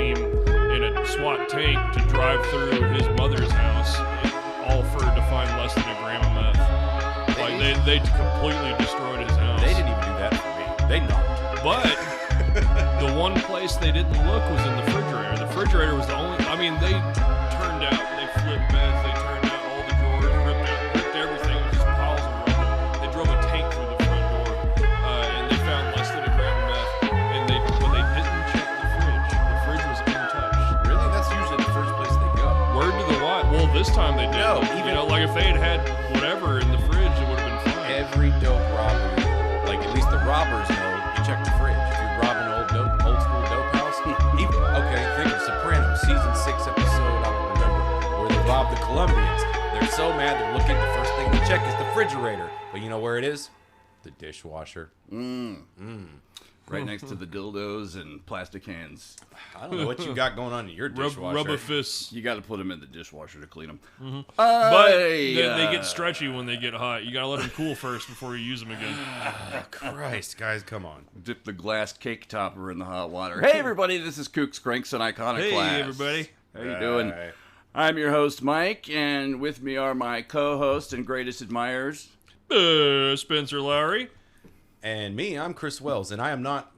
team in a SWAT tank to drive through his mother's house, all to find less than a gram of meth. Like, they completely destroyed his house. They didn't even do that for me. They knocked. But the one place they didn't look was in the refrigerator. The refrigerator was the only... I mean, they turned out, they flipped beds, they turned out all the drawers, ripped everything, it was just piles of rubble. They drove a tank through the front door, and they found less than a gram of meth. And but they didn't check the fridge. The fridge was untouched. Really? That's usually the first place they go. Word to the wise. Well, this time they did. No, you know, like if they had whatever in the fridge, it would have been fine. Every dope robbery, like at least the robbers know, you check the fridge. If you're robbing an old school dope house, okay, think of Sopranos, season 6 episode, I don't remember, where they rob the Colombians. They're so mad they're looking, the first thing they check is the refrigerator. But you know where it is? The dishwasher. Right next to the dildos and plastic hands. I don't know what you got going on in your dishwasher. Rubber fists. You got to put them in the dishwasher to clean them. Mm-hmm. But they get stretchy when they get hot. You got to let them cool first before you use them again. Oh, Christ, guys, come on. Dip the glass cake topper in the hot water. Hey, everybody, this is Kooks, Cranks, and Iconoclast. Hey, everybody. How you doing? I'm your host, Mike, and with me are my co-host and greatest admirers. Spencer Lowry. And me, I'm Chris Wells, and I am not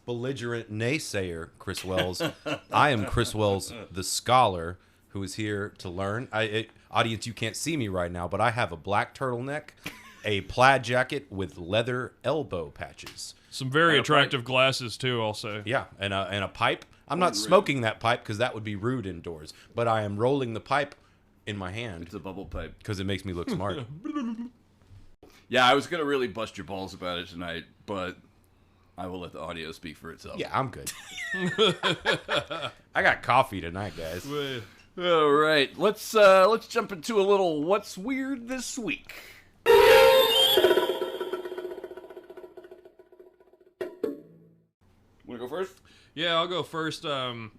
belligerent naysayer Chris Wells. I am Chris Wells, the scholar, who is here to learn. Audience, you can't see me right now, but I have a black turtleneck, a plaid jacket with leather elbow patches. Some very attractive glasses, too, I'll say. Yeah, and a pipe. I'm not smoking that pipe because that would be rude indoors, but I am rolling the pipe in my hand. It's a bubble pipe. Because it makes me look smart. Yeah, I was going to really bust your balls about it tonight, but I will let the audio speak for itself. Yeah, I'm good. I got coffee tonight, guys. All right, let's jump into a little What's Weird This Week. Want to go first? Yeah, I'll go first. You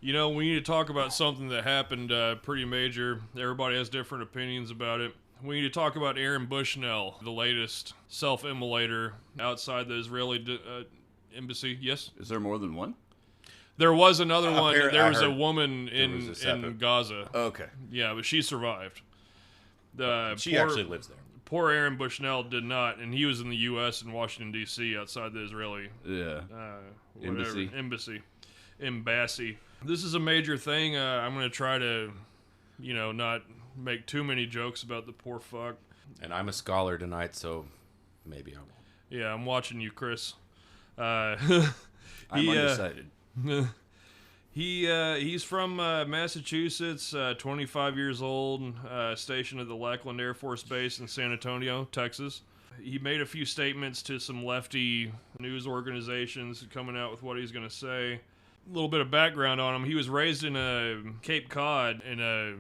know, we need to talk about something that happened pretty major. Everybody has different opinions about it. We need to talk about Aaron Bushnell, the latest self-immolator outside the Israeli embassy. Yes? Is there more than one? There was another one. There was a heard woman in Gaza. Okay. Yeah, but she survived. She actually lives there. Poor Aaron Bushnell did not, and he was in the U.S. in Washington, D.C., outside the Israeli embassy. This is a major thing. I'm going to try to, not make too many jokes about the poor fuck. And I'm a scholar tonight, so maybe I won't. Yeah, I'm watching you, Chris. I'm undecided. He's from Massachusetts, 25 years old, stationed at the Lackland Air Force Base in San Antonio, Texas. He made a few statements to some lefty news organizations coming out with what he's going to say. A little bit of background on him. He was raised in Cape Cod in a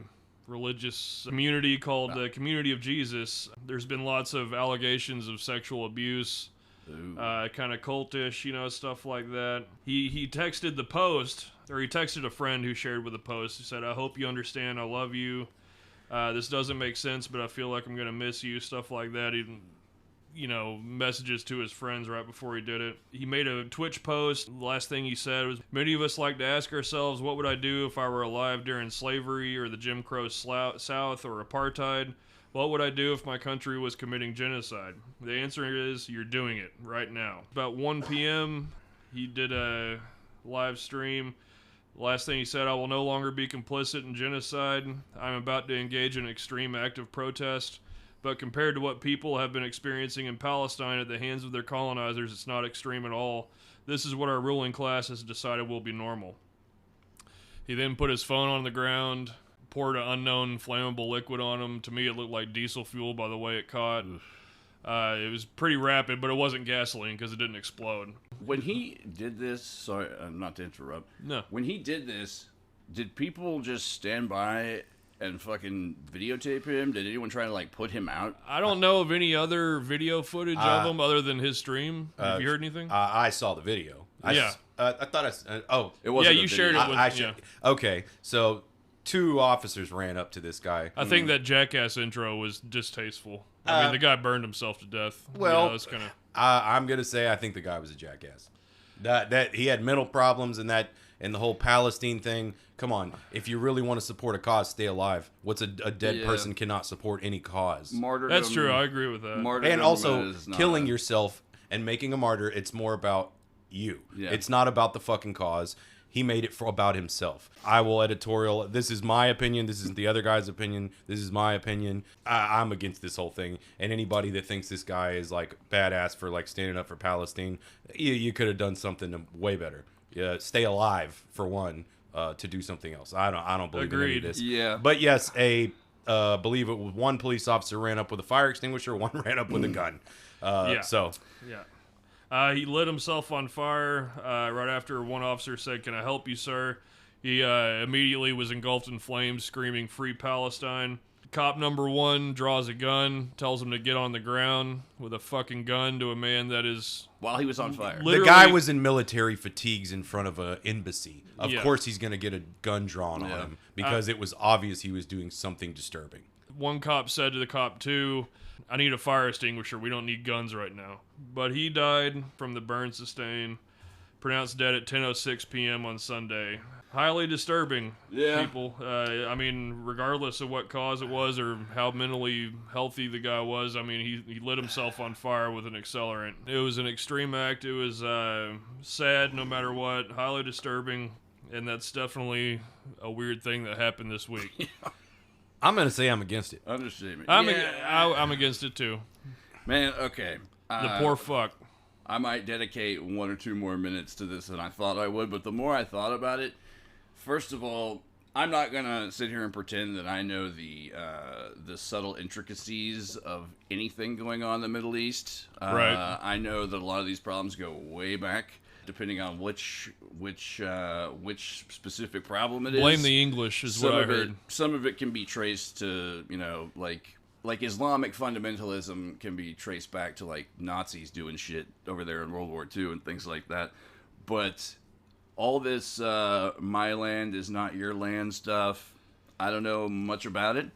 religious community called the Community of Jesus. There's been lots of allegations of sexual abuse, kind of cultish, stuff like that. He texted the Post, or he texted a friend who shared with the Post. He said, "I hope you understand. I love you. This doesn't make sense, but I feel like I'm going to miss you," stuff like that. Even messages to his friends right before he did it. He made a Twitch post. The last thing he said was, "Many of us like to ask ourselves, what would I do if I were alive during slavery or the Jim Crow South or apartheid? What would I do if my country was committing genocide? The answer is, you're doing it right now." About 1 p.m., he did a live stream. The last thing he said, "I will no longer be complicit in genocide. I'm about to engage in an extreme act of protest. But compared to what people have been experiencing in Palestine at the hands of their colonizers, it's not extreme at all. This is what our ruling class has decided will be normal." He then put his phone on the ground, poured an unknown flammable liquid on him. To me, it looked like diesel fuel by the way it caught. It was pretty rapid, but it wasn't gasoline because it didn't explode. When he did this, sorry, not to interrupt. No. When he did this, did people just stand by and fucking videotape him? Did anyone try to put him out? I don't know of any other video footage of him other than his stream. Have you heard anything? I saw the video. Yeah. I thought it wasn't. Yeah, you shared it with. Okay, so 2 officers ran up to this guy. I think that Jackass intro was distasteful. I mean, the guy burned himself to death. Well, that's kind of. I'm gonna say I think the guy was a jackass. That he had mental problems, and that And the whole Palestine thing, come on. If you really want to support a cause, stay alive. What's a dead person cannot support any cause? Martyrdom, That's true. I agree with that. And also, killing yourself and making a martyr, it's more about you. Yeah. It's not about the fucking cause. He made it about himself. I will editorial. This is my opinion. This isn't the other guy's opinion. This is my opinion. I'm against this whole thing. And anybody that thinks this guy is like badass for like standing up for Palestine, you could have done something way better. Yeah, stay alive for one. To do something else. I don't believe in any of this. Yeah. But yes, believe it was one police officer ran up with a fire extinguisher, one ran up with a gun. So. Yeah. He lit himself on fire right after one officer said, "Can I help you, sir?" He immediately was engulfed in flames, screaming, "Free Palestine." Cop number one draws a gun, tells him to get on the ground with a fucking gun to a man that is... While he was on fire. The guy was in military fatigues in front of an embassy. Of course he's going to get a gun drawn on him because it was obvious he was doing something disturbing. One cop said to the cop two, "I need a fire extinguisher. We don't need guns right now." But he died from the burn sustained, pronounced dead at 10:06 p.m. on Sunday. Highly disturbing, people. I mean, regardless of what cause it was or how mentally healthy the guy was, I mean, he lit himself on fire with an accelerant. It was an extreme act. It was sad no matter what, highly disturbing, and that's definitely a weird thing that happened this week. I'm going to say I'm against it. Understatement. I'm against it too. Man, okay. The poor fuck. I might dedicate 1 or 2 more minutes to this than I thought I would, but the more I thought about it, first of all, I'm not gonna sit here and pretend that I know the subtle intricacies of anything going on in the Middle East. Right. I know that a lot of these problems go way back, depending on which specific problem it is. Blame the English is what I heard. Some of it can be traced to, like Islamic fundamentalism can be traced back to like Nazis doing shit over there in World War II and things like that. But all this my land is not your land stuff, I don't know much about it.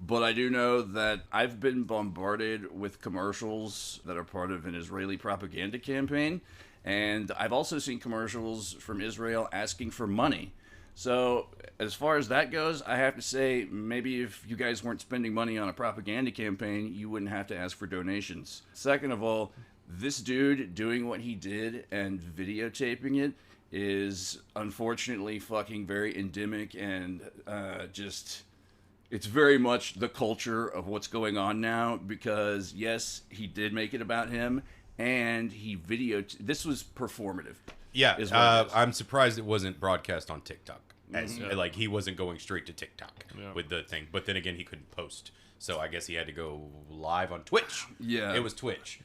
But I do know that I've been bombarded with commercials that are part of an Israeli propaganda campaign. And I've also seen commercials from Israel asking for money. So as far as that goes, I have to say, maybe if you guys weren't spending money on a propaganda campaign, you wouldn't have to ask for donations. Second of all, this dude doing what he did and videotaping it is unfortunately fucking very endemic and it's very much the culture of what's going on now because, yes, he did make it about him and he this was performative. Yeah, I'm surprised it wasn't broadcast on TikTok. Like, he wasn't going straight to TikTok with the thing. But then again, he couldn't post. So I guess he had to go live on Twitch. Yeah. It was Twitch.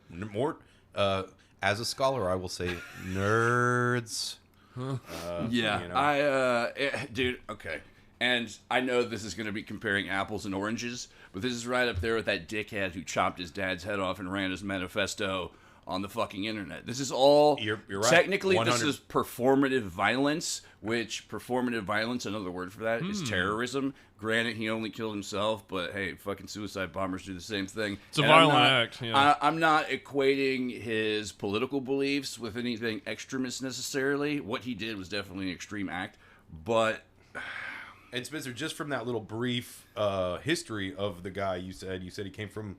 More, as a scholar, I will say nerds. Dude, okay. And I know this is going to be comparing apples and oranges, but this is right up there with that dickhead who chopped his dad's head off and ran his manifesto on the fucking internet. This is all... You're right. Technically, 100. This is performative violence, which performative violence, another word for that, is terrorism. Granted, he only killed himself, but hey, fucking suicide bombers do the same thing. It's a violent act. Yeah. I'm not equating his political beliefs with anything extremist necessarily. What he did was definitely an extreme act, but... And Spencer, just from that little brief history of the guy you said he came from...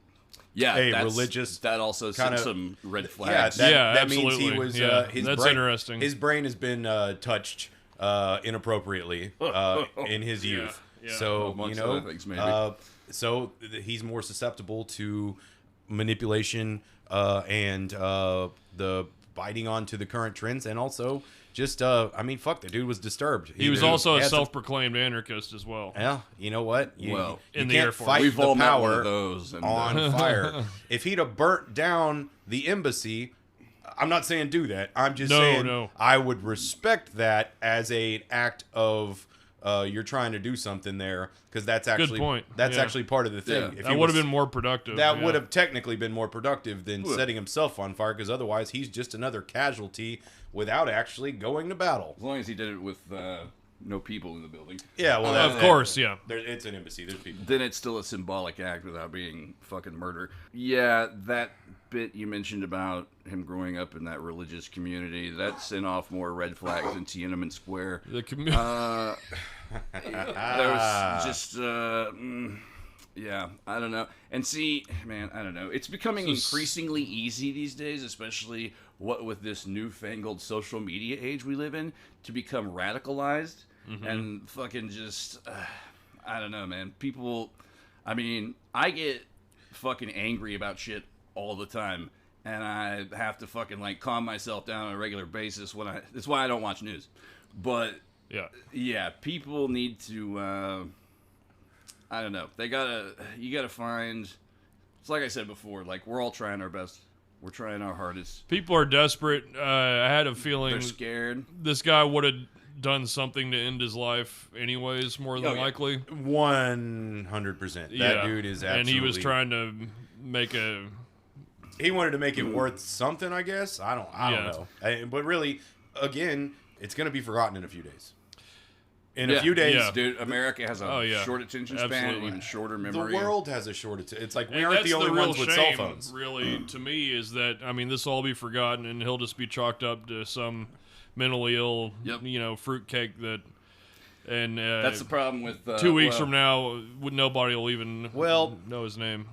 religious. That also sent some red flags. That means he was. That's interesting. His brain has been touched inappropriately in his youth. So other things, maybe. So he's more susceptible to manipulation and the biting onto the current trends, and also just fuck, the dude was disturbed. He was also a self-proclaimed anarchist as well. Yeah, you know what? In you the can't Air Force. fight We've the all met one power of those on fire. If he'd have burnt down the embassy, I'm not saying do that. I'm just saying I would respect that as an act of you're trying to do something there, because that's actually good point. That's actually part of the thing. If that would have been more productive. That would have technically been more productive than setting himself on fire, because otherwise he's just another casualty without actually going to battle. As long as he did it with no people in the building. Yeah, well, of course, yeah. It's an embassy. There's people. Then it's still a symbolic act without being fucking murder. Yeah, that bit you mentioned about him growing up in that religious community, that sent off more red flags in Tiananmen Square. The community. There was just, yeah, I don't know. And see, man, I don't know. It's becoming increasingly easy these days, especially what with this newfangled social media age we live in, to become radicalized and fucking just, I don't know, man. People, I mean, I get fucking angry about shit all the time, and I have to fucking like calm myself down on a regular basis when that's why I don't watch news. But yeah, people need to I don't know, you gotta find, it's like I said before, like we're all trying our best, we're trying our hardest. People are desperate. I had a feeling They're scared. This guy would have done something to end his life anyways, more than likely. 100%. That dude is absolutely, and he was trying to make he wanted to make it worth something, I guess. I don't know. But really, again, it's going to be forgotten in a few days. In a few days, dude, America has a short attention span, and even shorter memory. The world has a short attention. It's like we aren't the only ones with cell phones. Really, to me, is that this will all be forgotten, and he'll just be chalked up to some mentally ill, fruitcake that. And that's the problem with 2 weeks from now, nobody will even know his name.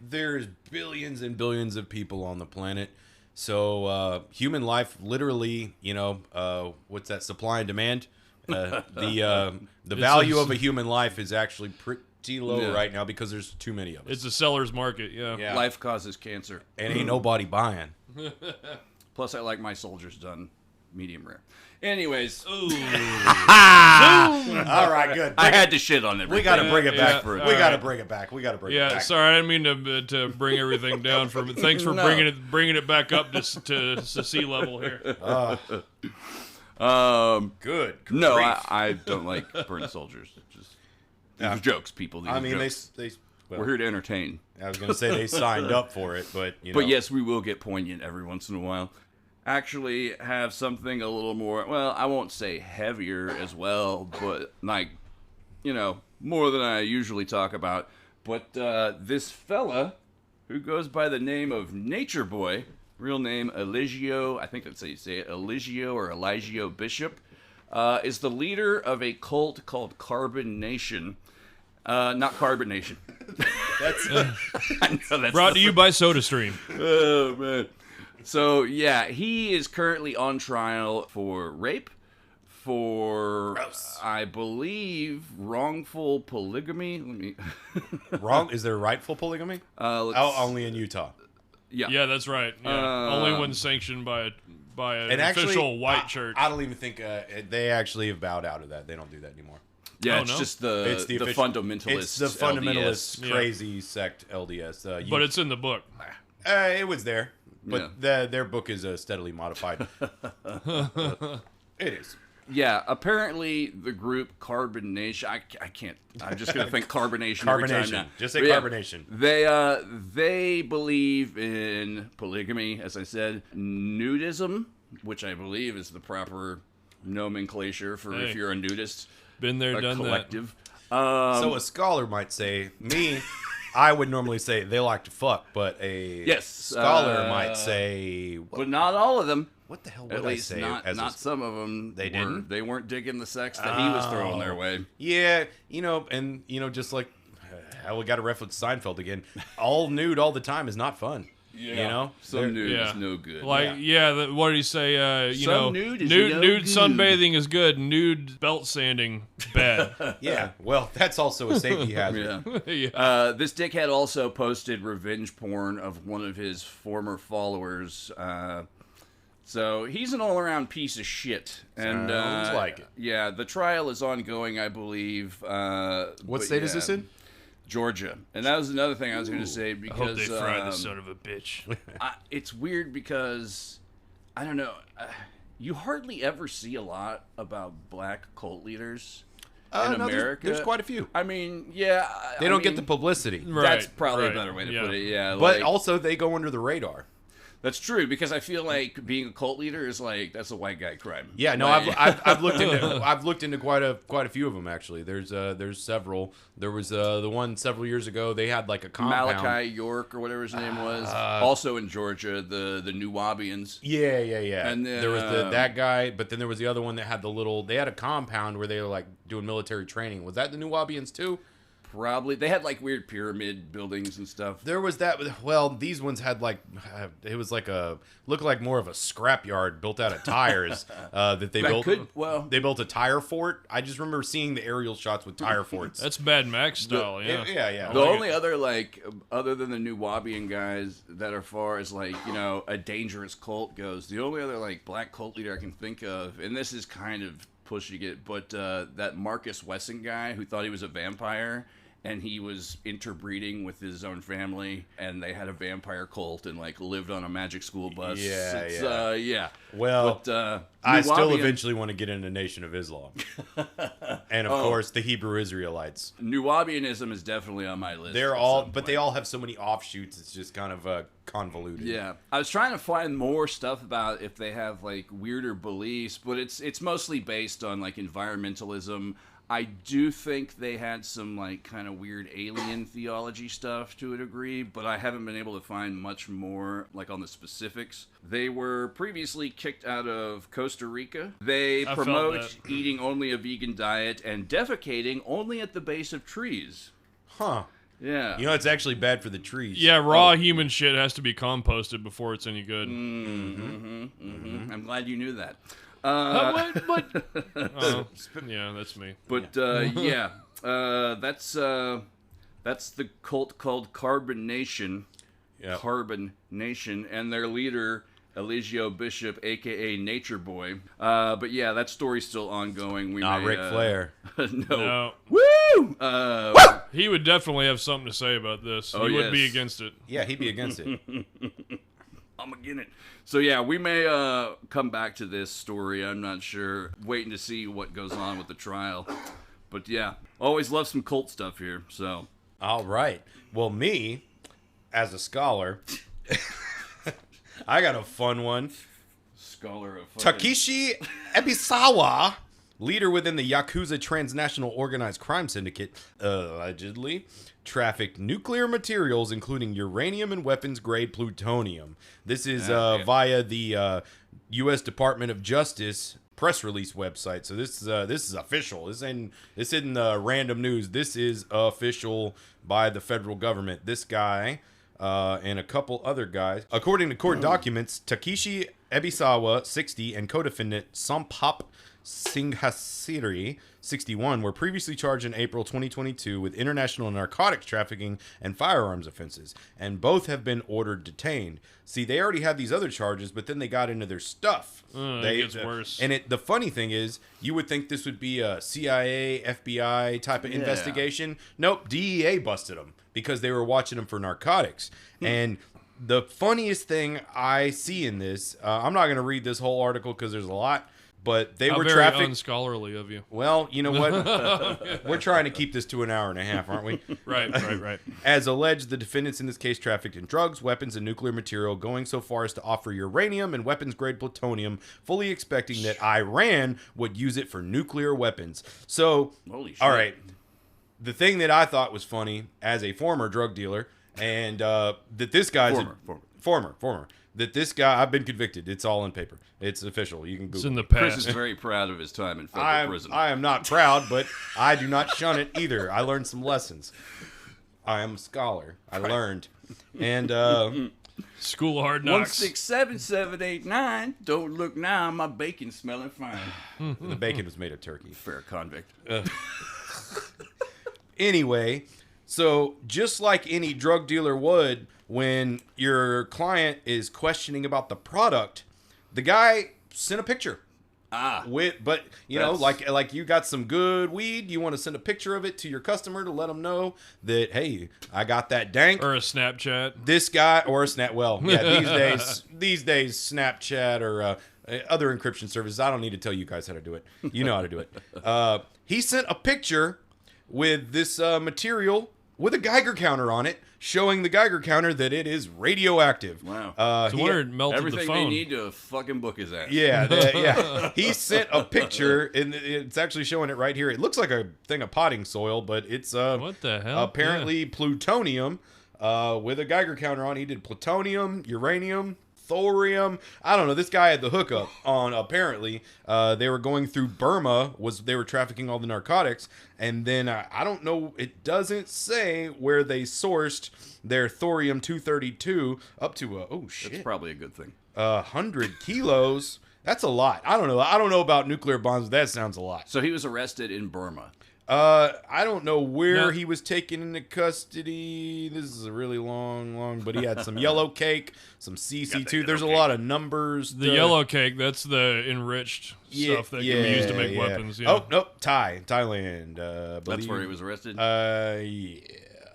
There's billions and billions of people on the planet, so human life literally, what's that, supply and demand? The value of a human life is actually pretty low right now because there's too many of us. It's a seller's market, yeah. Life causes cancer. And ain't nobody buying. Plus, I like my soldiers done medium rare. Anyways. All right, good. I had to shit on it. We got to bring it back. We got to bring it back. We got to bring it back. Yeah, sorry, I didn't mean to bring everything down from it. Thanks for bringing it back up to sea level here. Good. No, I don't like burnt soldiers. Just these are jokes, people. These are jokes. We're here to entertain. I was going to say they signed up for it, but But yes, we will get poignant every once in a while. Actually have something a little more, well, I won't say heavier as well, but like, more than I usually talk about. But this fella who goes by the name of Nature Boy, real name Eligio, I think that's how you say it, Eligio or Eligio Bishop, is the leader of a cult called Carbon Nation. Not Carbon Nation. That's brought to you by SodaStream. Oh, man. So, yeah, he is currently on trial for rape, for, I believe, wrongful polygamy. Is there rightful polygamy? Only in Utah. Yeah, that's right. Yeah. Only when sanctioned by an official white church. I don't even think they actually have bowed out of that. They don't do that anymore. Yeah, it's just the fundamentalists. It's the fundamentalist crazy sect LDS. But it's in the book. It was there. But their book is steadily modified. It is. Yeah, apparently the group Carbon Nation, I can't, I'm just going to think Carbonation every time now. Just say Carbonation. They believe in polygamy, as I said, nudism, which I believe is the proper nomenclature for if you're a nudist. Been there, done collective. that. So a scholar might say, I would normally say they like to fuck, but a scholar might say... But not all of them. What the hell would I say? Not some of them. They didn't? They weren't digging the sex that he was throwing their way. Yeah, just like... we got to reference Seinfeld again. All nude all the time is not fun. Yeah. Some nude is no good. Like, what did he say? Nude sunbathing is good. Nude belt sanding, bad. Yeah. Well, that's also a safety hazard. This dickhead also posted revenge porn of one of his former followers. So he's an all-around piece of shit. And sounds like it. Yeah, the trial is ongoing, I believe. What state is this in? Georgia. And that was another thing I was going to say because... I hope they fry the son of a bitch. It's weird because, I don't know, you hardly ever see a lot about black cult leaders in America. There's quite a few. I mean, They don't get the publicity. That's probably a better way to put it, yeah. But also, they go under the radar. That's true, because I feel like being a cult leader is like, that's a white guy crime. Yeah, no, Like- I've looked into quite a few of them actually. There's several. There was the one several years ago. They had like a compound. Malachi York or whatever his name was, also in Georgia, the Nuwabians. Yeah. And then, there was that guy, but then there was the other one that had they had a compound where they were like doing military training. Was that the Nuwabians too? Probably. They had like weird pyramid buildings and stuff. There was that. Well, these ones had like it was like looked like more of a scrapyard built out of tires that they built. They built a tire fort. I just remember seeing the aerial shots with tire forts. That's Mad Max style. Yeah. The only other other than the Nuwabian guys that are far as like, you know, a dangerous cult goes, the only other like black cult leader I can think of, and this is kind of pushing it, but that Marcus Wesson guy who thought he was a vampire. And he was interbreeding with his own family, and they had a vampire cult and like lived on a magic school bus. Yeah. Well, but I still eventually want to get into Nation of Islam, and of course the Hebrew Israelites. Nuwabianism is definitely on my list. They're all, but they all have so many offshoots. It's just kind of convoluted. Yeah, I was trying to find more stuff about if they have like weirder beliefs, but it's mostly based on like environmentalism. I do think they had some like kind of weird alien theology stuff to a degree, but I haven't been able to find much more like on the specifics. They were previously kicked out of Costa Rica. They promote eating only a vegan diet and defecating only at the base of trees. Huh. Yeah. You know, it's actually bad for the trees. Yeah, raw human shit has to be composted before it's any good. I'm glad you knew that. What? Yeah, that's me. But that's the cult called Carbon Nation. Yeah. Carbon Nation, and their leader Eligio Bishop, aka Nature Boy. But yeah, that story's still ongoing. Not Ric Flair. No. Woo! Woo! He would definitely have something to say about this. He would be against it. Yeah, he'd be against it. I'm against it. So yeah, we may come back to this story. I'm not sure. Waiting to see what goes on with the trial. But yeah, always love some cult stuff here. So. All right. Well, me, as a scholar, I got a fun one. Scholar of Takeshi Ebisawa, leader within the Yakuza transnational organized crime syndicate, allegedly trafficked nuclear materials, including uranium and weapons-grade plutonium. This is via the U.S. Department of Justice press release website. So this is official. This isn't random news. This is official by the federal government. This guy and a couple other guys, according to court documents, Takeshi Ebisawa, 60, and co-defendant Sampap Singhasiri, 61, were previously charged in April 2022 with international narcotics trafficking and firearms offenses, and both have been ordered detained. See, they already had these other charges, but then they got into their stuff. It gets worse. And the funny thing is, you would think this would be a CIA, FBI type of investigation. Nope, DEA busted them because they were watching them for narcotics. And the funniest thing I see in this, I'm not going to read this whole article because there's a lot, but they were very trafficked. Unscholarly of you. Well, you know what? We're trying to keep this to an hour and a half, aren't we? Right. As alleged, the defendants in this case trafficked in drugs, weapons, and nuclear material, going so far as to offer uranium and weapons-grade plutonium, fully expecting that Iran would use it for nuclear weapons. So, holy shit. All right, the thing that I thought was funny as a former drug dealer, and that this guy's former. That this guy, I've been convicted. It's all in paper. It's official. You can Google. It's in the Chris past. is very proud of his time in federal prison. I am not proud, but I do not shun it either. I learned some lessons. I am a scholar. I learned. And School of Hard Knocks. 1, 6, 7, 7, 8, 9. Don't look now. My bacon's smelling fine. the bacon was made of turkey. Fair convict. Anyway, so just like any drug dealer would, when your client is questioning about the product, the guy sent a picture. But you know, like you got some good weed, you want to send a picture of it to your customer to let them know that, hey, I got that dank. Or a Snapchat. This guy, or a Snap. Well, yeah, these days, Snapchat or other encryption services. I don't need to tell you guys how to do it. You know how to do it. He sent a picture with this material with a Geiger counter on it, showing the Geiger counter that it is radioactive. Wow. So where it melted Everything the phone. they need to fucking book his ass. Yeah, yeah. He sent a picture, and it's actually showing it right here. It looks like a thing of potting soil, but it's what the hell? apparently plutonium with a Geiger counter on. He did plutonium, uranium, thorium. I don't know. This guy had the hookup on. Apparently, they were going through Burma. They were trafficking all the narcotics, and then I don't know. It doesn't say where they sourced their thorium-232 up to. Oh shit! That's probably a good thing. 100 kilos. That's a lot. I don't know. I don't know about nuclear bombs. But that sounds a lot. So he was arrested in Burma. I don't know where No. he was taken into custody. This is a really long, but he had some yellow cake, some CC2. There's a lot of numbers. The yellow cake, that's the enriched stuff that can be used to make weapons. Yeah. Oh, nope. Thailand. That's where he was arrested? Yeah.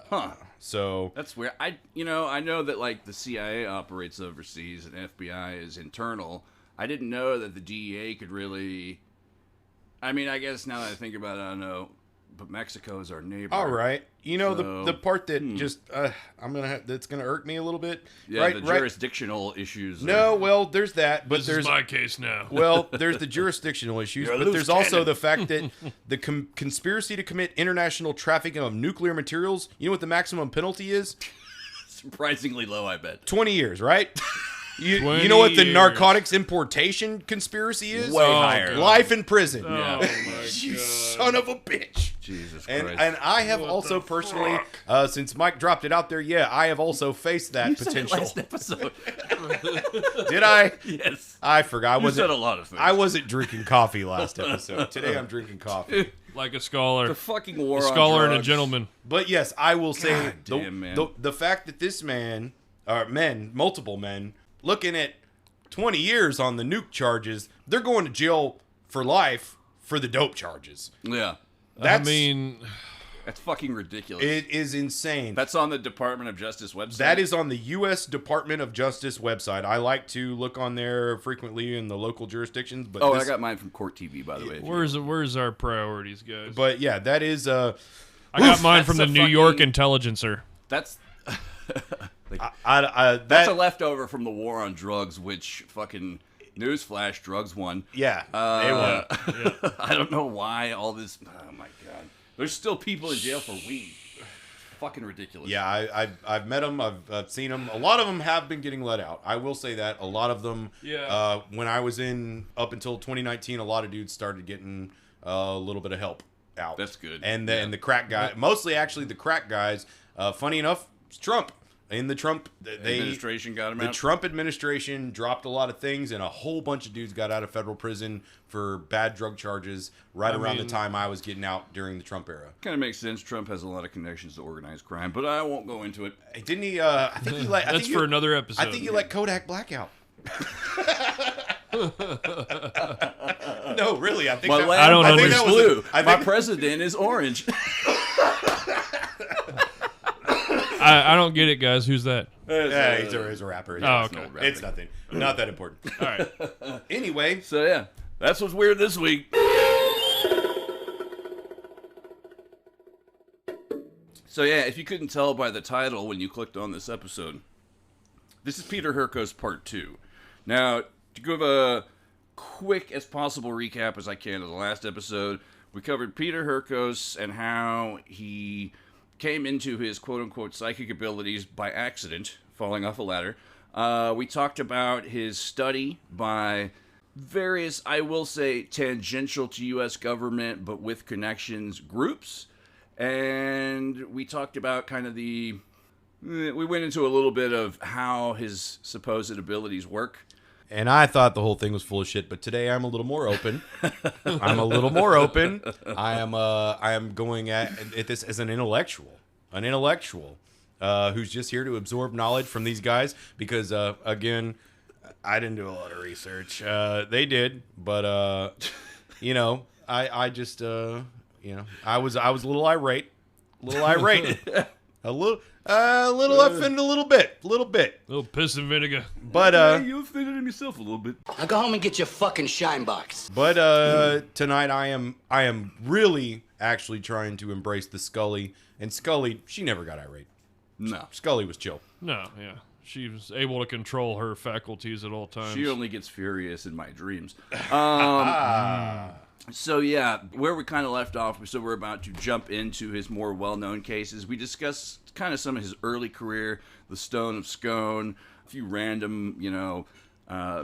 Huh. So That's weird. I know that like the CIA operates overseas and FBI is internal. I didn't know that the DEA could really. I mean, I guess now that I think about it, I don't know. But Mexico is our neighbor. all right. You know, So, the part that just that's gonna irk me a little bit. Yeah, right, the right. jurisdictional issues. No, well, there's that, but This there's is my case now. well, there's the jurisdictional issues, You're a but loose there's also cannon. the fact that the conspiracy to commit international trafficking of nuclear materials. You know what the maximum penalty is? surprisingly low, I bet. 20 years, right? You 20 know what the years. narcotics importation conspiracy is? Way higher. Life in prison. Oh, Yeah. my You God. son of a bitch. Jesus And Christ. and I have also personally, since Mike dropped it out there, I have also faced that you said it potential. last episode. Did I? Yes. I forgot. You said a lot of things. I wasn't drinking coffee last episode. Today I'm drinking coffee. Like a scholar. The fucking war A on scholar and a drugs. gentleman. But yes, I will say God damn, man. the fact that this man, or multiple men, looking at 20 years on the nuke charges, they're going to jail for life for the dope charges. Yeah. That's, I mean, That's fucking ridiculous. it is insane. That's on the Department of Justice website. That is on the U.S. Department of Justice website. I like to look on there frequently in the local jurisdictions. But I got mine from Court TV, by the way. where's our priorities, guys? But yeah, that is. I got mine from the That's a New York fucking- Intelligencer. That's That's that's a leftover from the war on drugs, which fucking newsflash, drugs won. Yeah, they won. I don't know why all this. Oh my god, there's still people in jail for weed. Fucking ridiculous. Yeah, I've met them. I've seen them. A lot of them have been getting let out. I will say that a lot of them. Yeah. When I was in up until 2019, a lot of dudes started getting a little bit of help out. That's good. And the crack guy, mostly actually the crack guys. Funny enough, it's Trump. In the Trump Administration got him the out. Trump administration dropped a lot of things, and a whole bunch of dudes got out of federal prison for bad drug charges right around the time I was getting out during the Trump era. Kind of makes sense. Trump has a lot of connections to organized crime, but I won't go into it. Didn't he? I think he like. That's for another episode. I think he let Kodak blackout. No, really. I think My that, lamp I don't is understand. blue. I My think- president is orange. I don't get it, guys. Who's that? Yeah, he's a rapper. Oh, It's okay. no- It's nothing. Not that important. All right. Anyway, So yeah, that's what's weird this week. So yeah, if you couldn't tell by the title when you clicked on this episode, this is Peter Hurkos Part 2. Now, to give a quick as possible recap as I can of the last episode, we covered Peter Hurkos and how he came into his quote-unquote psychic abilities by accident, falling off a ladder. We talked about his study by various, I will say, tangential to U.S. government, but with connections, groups. And we talked about kind of we went into a little bit of how his supposed abilities work. and I thought the whole thing was full of shit, but today I'm a little more open. I'm a little more open. I am going at this as an intellectual who's just here to absorb knowledge from these guys because again, I didn't do a lot of research. They did, but I just I was a little irate, a little offended a little bit. Little piss and vinegar. But You offended him yourself a little bit. Now go home and get your fucking shine box. But tonight I am really actually trying to embrace the Scully. And Scully, she never got irate. No. Scully was chill. No, yeah. She was able to control her faculties at all times. She only gets furious in my dreams. So, yeah, where we kind of left off, so we're about to jump into his more well-known cases. We discussed kind of some of his early career, the Stone of Scone, a few random,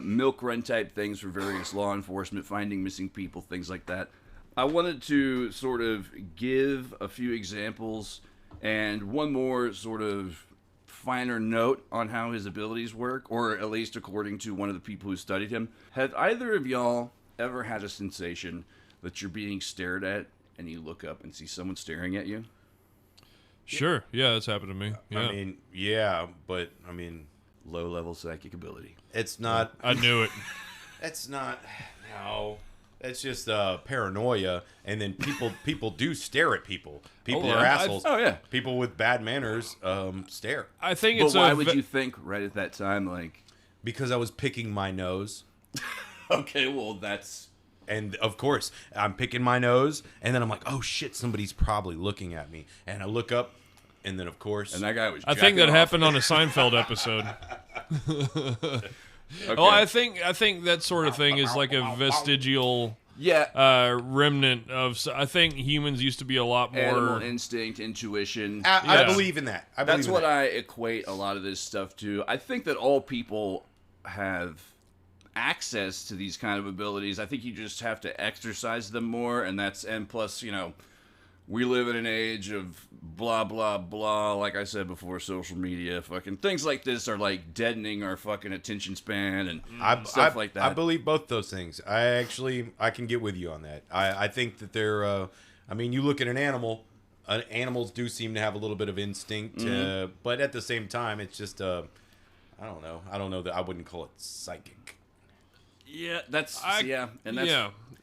milk run type things for various law enforcement, finding missing people, things like that. I wanted to sort of give a few examples and one more sort of finer note on how his abilities work, or at least according to one of the people who studied him. Have either of y'all ever had a sensation that you're being stared at and you look up and see someone staring at you? Sure. Yeah, that's happened to me. Yeah. I mean, yeah, but Low-level psychic ability. it's not. I knew it. It's not. No. It's just paranoia, and then people do stare at people. People yeah. are assholes. Oh, yeah. People with bad manners stare. I think But it's why would you think right at that time, like... Because I was picking my nose. Okay, well, that's... And, of course, I'm picking my nose, and then I'm like, oh, shit, somebody's probably looking at me. And I look up, and then, of course... And that guy was I think that jacking off. happened on a Seinfeld episode. Okay. Oh, I think that sort of thing is like a vestigial remnant of. I think humans used to be a lot more animal instinct, intuition. I Yeah. believe in that. That's what I equate a lot of this stuff to. I think that all people have access to these kind of abilities. I think you just have to exercise them more, and plus, we live in an age of blah, blah, blah. Like I said before, social media, fucking things like this are like deadening our fucking attention span and stuff like that. I believe both those things. I can get with you on that. I think that they're, you look at an animal, animals do seem to have a little bit of instinct, but at the same time, it's just, I don't know. I don't know that I wouldn't call it psychic. Yeah,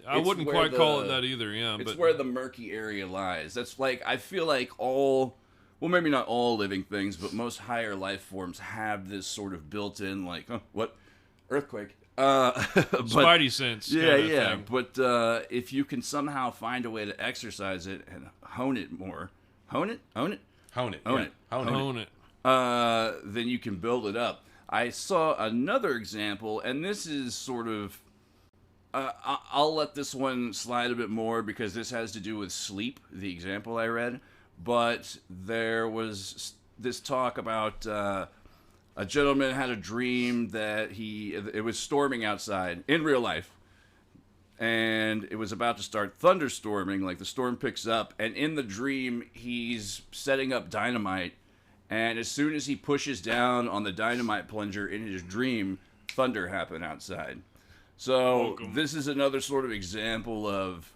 I wouldn't quite call it that either. Yeah, it's but where the murky area lies. That's like, I feel like maybe not all living things, but most higher life forms have this sort of built-in, like, what? Earthquake. Spidey sense. Yeah, kinda yeah. thing. But if you can somehow find a way to exercise it and hone it more, hone it, then you can build it up. I saw another example, and this is sort of... I'll let this one slide a bit more because this has to do with sleep, the example I read. But there was this talk about a gentleman had a dream that it was storming outside in real life. And it was about to start thunderstorming, like the storm picks up. And in the dream, he's setting up dynamite. And as soon as he pushes down on the dynamite plunger in his dream, thunder happened outside. So this is another sort of example of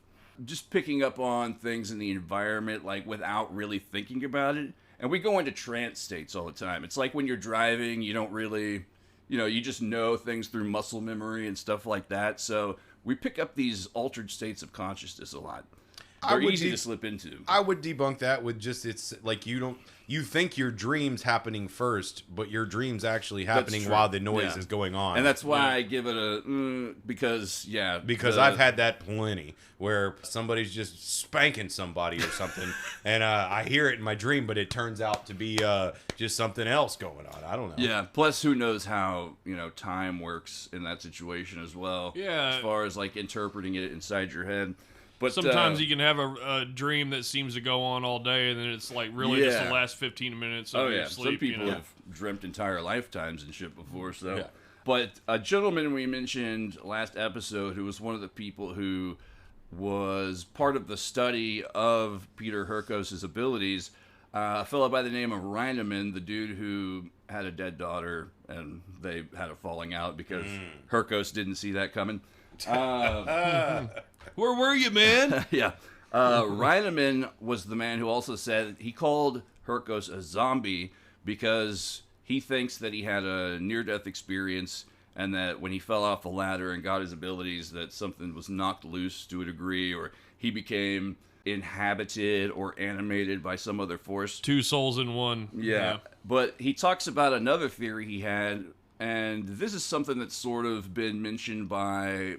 just picking up on things in the environment, like without really thinking about it. And we go into trance states all the time. It's like when you're driving, you don't really, you just know things through muscle memory and stuff like that. So we pick up these altered states of consciousness a lot. They're easy to slip into. I would debunk that with just, it's like you think your dream's happening first, but your dream's actually happening while the noise is going on. And that's why I give it a, because I've had that plenty, where somebody's just spanking somebody or something, and I hear it in my dream, but it turns out to be just something else going on. I don't know. Yeah, plus who knows how, time works in that situation as well. Yeah. As far as, like, interpreting it inside your head. But sometimes you can have a dream that seems to go on all day, and then it's like really just the last 15 minutes of your sleep. Some people have dreamt entire lifetimes and shit before. So, But a gentleman we mentioned last episode, who was one of the people who was part of the study of Peter Hurkos' abilities, a fellow by the name of Reineman, the dude who had a dead daughter, and they had a falling out because Hurkos didn't see that coming. Where were you, man? Yeah. Reineman was the man who also said he called Hurkos a zombie because he thinks that he had a near-death experience and that when he fell off the ladder and got his abilities that something was knocked loose to a degree, or he became inhabited or animated by some other force. Two souls in one. Yeah. But he talks about another theory he had, and this is something that's sort of been mentioned by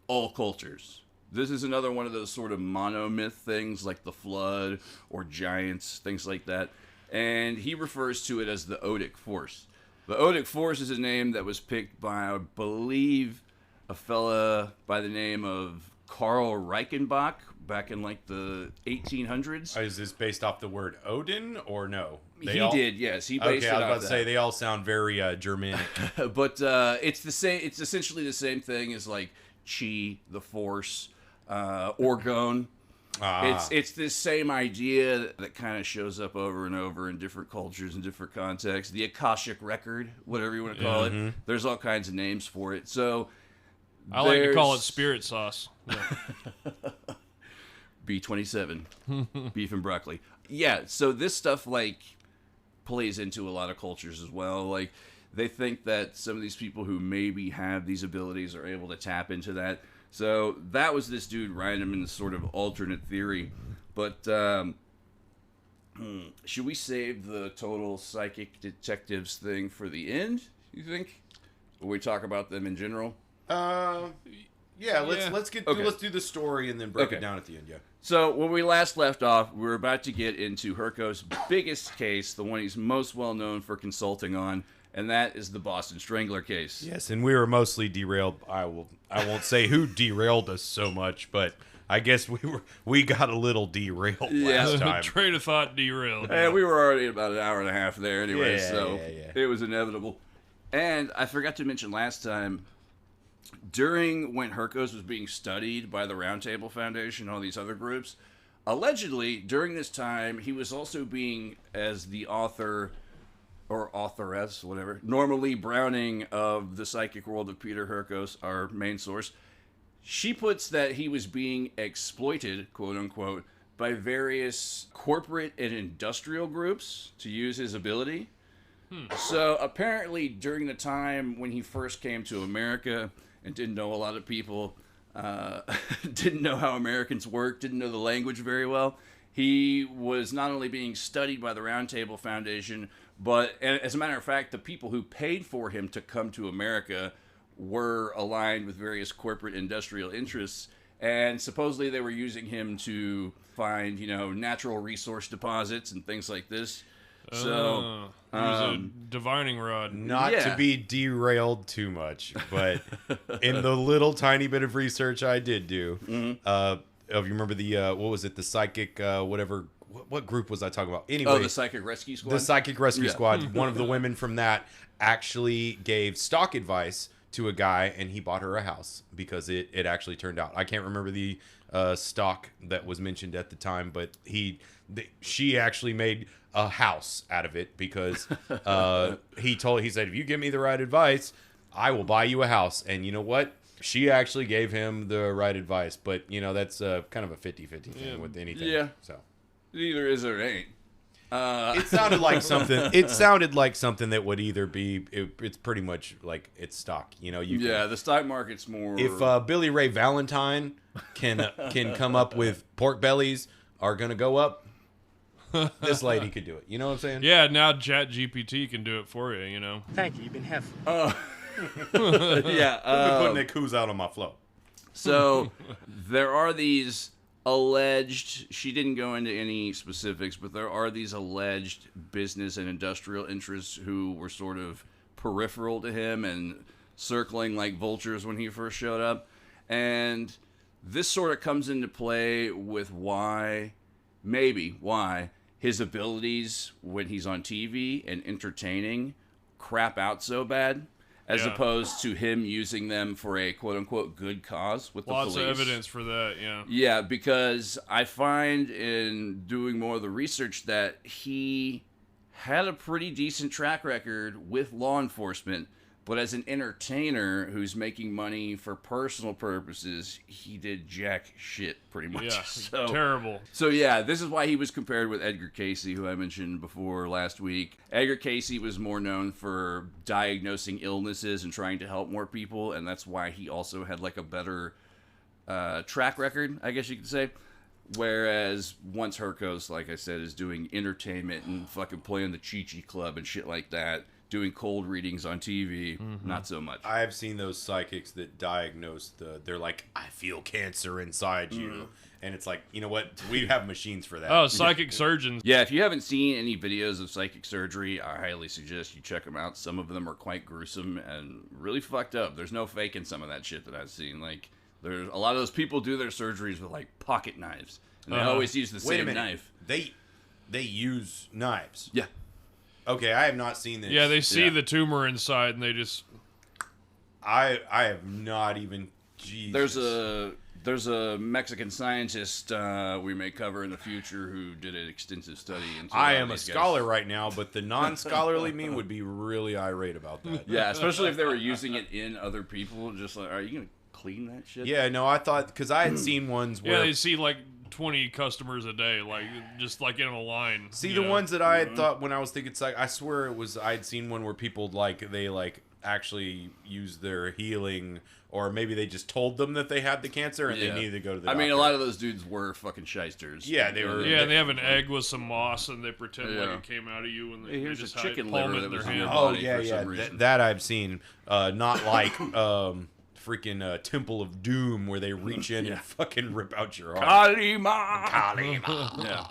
all cultures. This is another one of those sort of monomyth things like the Flood or giants, things like that. And he refers to it as the Odic Force. The Odic Force is a name that was picked by, I believe, a fella by the name of Karl Reichenbach back in like the 1800s. Is this based off the word Odin or no? He did, yes. He based it I was off about to that. say they all sound very Germanic. But it's the same. It's essentially the same thing as like Chi, the Force, Orgone. It's this same idea that kind of shows up over and over in different cultures and different contexts. The Akashic Record, whatever you want to call it. There's all kinds of names for it. So I like to call it spirit sauce. Yeah. B-27, beef and broccoli. Yeah, so this stuff like plays into a lot of cultures as well. Like they think that some of these people who maybe have these abilities are able to tap into that. So that was this dude Reinemann's sort of alternate theory. But should we save the total psychic detectives thing for the end, you think? Or we talk about them in general? Yeah, let's do the story and then break it down at the end, yeah. So when we last left off, we were about to get into Hurkos' biggest case, the one he's most well known for consulting on, and that is the Boston Strangler case. Yes, and we were mostly derailed. I won't say who derailed us so much, but I guess we got a little derailed last time. Train of thought derailed. And we were already about an hour and a half there anyway, Yeah. It was inevitable. And I forgot to mention last time, during when Hurkos was being studied by the Round Table Foundation and all these other groups, allegedly during this time he was also being, as the author or authoress, whatever, Norma Lee Browning of The Psychic World of Peter Hurkos, our main source, she puts that he was being exploited, quote unquote, by various corporate and industrial groups to use his ability. So apparently during the time when he first came to America and didn't know a lot of people, didn't know how Americans work, didn't know the language very well, he was not only being studied by the Round Table Foundation, but as a matter of fact, the people who paid for him to come to America were aligned with various corporate industrial interests, and supposedly they were using him to find, natural resource deposits and things like this. So, he was a divining rod. Not to be derailed too much, but in the little tiny bit of research I did do, you remember the, what was it, the psychic, whatever, what group was I talking about? Anyway, the Psychic Rescue Squad? The Psychic Rescue Squad, one of the women from that actually gave stock advice to a guy, and he bought her a house because it actually turned out. I can't remember the stock that was mentioned at the time, but she actually made a house out of it because he said, if you give me the right advice, I will buy you a house. And you know what? She actually gave him the right advice, but that's kind of a 50-50 thing with anything. Yeah. So it either is or it ain't. It sounded like something. It sounded like something that would either be. It's pretty much like it's stock. The stock market's more. If Billy Ray Valentine can come up with pork bellies are gonna go up, this lady could do it. You know what I'm saying? Yeah. Now ChatGPT can do it for you. Thank you. You've been helpful. Yeah. I've been putting yakuza out on my flow. So there are these alleged, she didn't go into any specifics, but there are these alleged business and industrial interests who were sort of peripheral to him and circling like vultures when he first showed up. And this sort of comes into play with why his abilities when he's on TV and entertaining crap out so bad, as opposed to him using them for a quote-unquote good cause with the police. Lots of evidence for that, yeah. Yeah, because I find in doing more of the research that he had a pretty decent track record with law enforcement, but as an entertainer who's making money for personal purposes, he did jack shit pretty much. Yeah, terrible. So yeah, this is why he was compared with Edgar Cayce, who I mentioned before last week. Edgar Cayce was more known for diagnosing illnesses and trying to help more people, and that's why he also had like a better track record, I guess you could say. Whereas once Hurkos, like I said, is doing entertainment and fucking playing the Chi-Chi Club and shit like that, doing cold readings on TV, not so much. I have seen those psychics that diagnose they're like, I feel cancer inside you. And it's like, you know what? We have machines for that. Oh, psychic surgeons. Yeah, if you haven't seen any videos of psychic surgery, I highly suggest you check them out. Some of them are quite gruesome and really fucked up. There's no faking some of that shit that I've seen. Like, there's a lot of those people do their surgeries with, like, pocket knives. And they always use the same knife. They use knives. Yeah. Okay, I have not seen this. Yeah, they see the tumor inside and they just... I have not even... Jesus. There's a Mexican scientist we may cover in the future who did an extensive study into I am a scholar right now, but the non-scholarly me would be really irate about that. Yeah, especially if they were using it in other people. Just like, are you going to clean that shit? Yeah, no, I thought... Because I had seen ones where... Yeah, they see, like, 20 customers a day, like, just, like, in a line. See, the ones that I had thought when I was thinking... I swear it was... I'd seen one where people, like, they, like, actually use their healing... Or maybe they just told them that they had the cancer and they needed to go to the doctor. I mean, a lot of those dudes were fucking shysters. Yeah, they were. Yeah, they have an egg with some moss and they pretend like it came out of you and they here's just a chicken palm liver it in that their was in hand. your Oh, body for some reason. that I've seen. Not like freaking Temple of Doom where they reach in and fucking rip out your heart. Kalima! Yeah.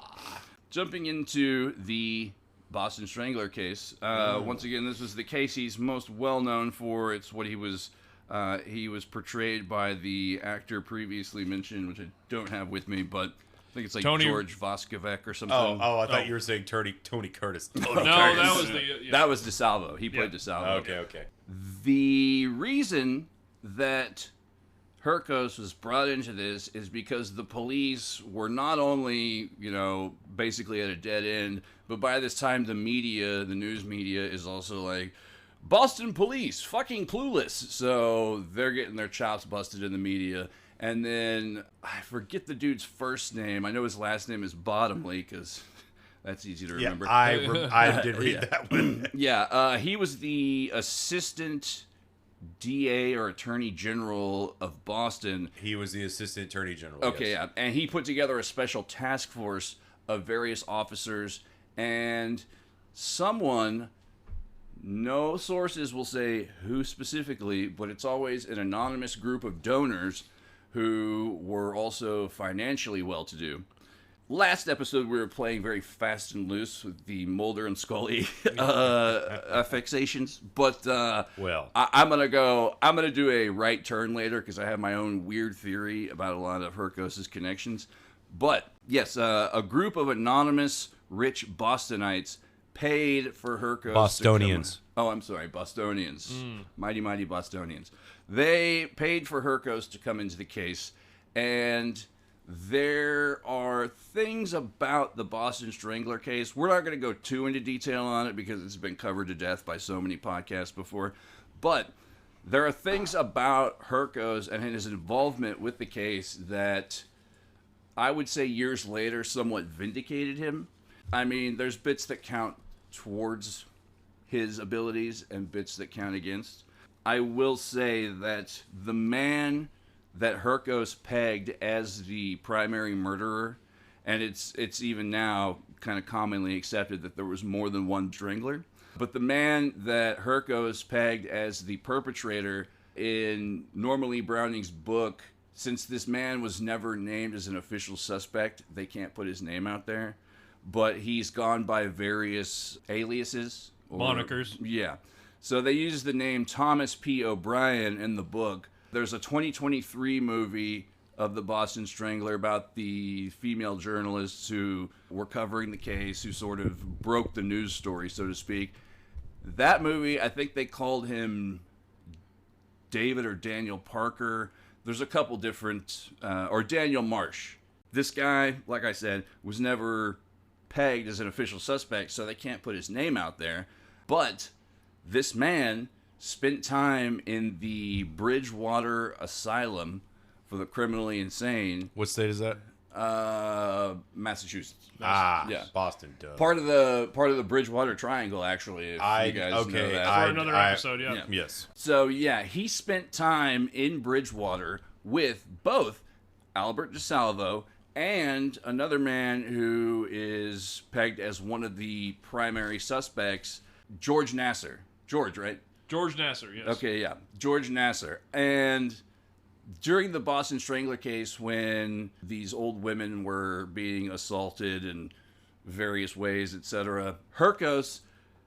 Jumping into the Boston Strangler case. Once again, this was the case he's most well known for. It's what he was portrayed by the actor previously mentioned, which I don't have with me, but I think it's like George Voskovec or something. I thought you were saying Tony Curtis. No, that was the... That was DeSalvo. He played DeSalvo. Okay. The reason that Hurkos was brought into this is because the police were not only, basically at a dead end, but by this time the news media is also like, Boston police, fucking clueless. So they're getting their chops busted in the media. And then, I forget the dude's first name. I know his last name is Bottomley, because that's easy to remember. I did read that one. Yeah, he was the assistant DA or Attorney General of Boston. He was the assistant attorney general. Okay, yes. yeah. And he put together a special task force of various officers, and someone... No sources will say who specifically, but it's always an anonymous group of donors who were also financially well-to-do. Last episode, we were playing very fast and loose with the Mulder and Scully fixations, but I'm gonna do a right turn later because I have my own weird theory about a lot of Hurkos' connections. But yes, a group of anonymous rich Bostonites paid for Hurkos. Bostonians. Bostonians. Mighty, mighty Bostonians. They paid for Hurkos to come into the case, and there are things about the Boston Strangler case. We're not going to go too into detail on it because it's been covered to death by so many podcasts before, but there are things about Hurkos and his involvement with the case that I would say years later somewhat vindicated him. I mean, there's bits that count towards his abilities and bits that count against. I will say that the man that Hurkos pegged as the primary murderer, and it's even now kind of commonly accepted that there was more than one Strangler, but the man that Hurkos pegged as the perpetrator in Norma Lee Browning's book, since this man was never named as an official suspect, they can't put his name out there. But he's gone by various aliases. Monikers. Yeah. So they use the name Thomas P. O'Brien in the book. There's a 2023 movie of the Boston Strangler about the female journalists who were covering the case, who sort of broke the news story, so to speak. That movie, I think they called him David or Daniel Parker. There's a couple different, or Daniel Marsh. This guy, like I said, was never pegged as an official suspect, so they can't put his name out there. But this man spent time in the Bridgewater Asylum for the criminally insane. What state is that? Massachusetts. Yeah, Boston. Duh. Part of the Bridgewater Triangle, actually. If you guys know that. For another episode, yeah. Yes. So yeah, he spent time in Bridgewater with both Albert DeSalvo and another man who is pegged as one of the primary suspects, George Nasser. George, right? George Nassar, yes. Okay, yeah. George Nassar. And during the Boston Strangler case, when these old women were being assaulted in various ways, etc., Hurkos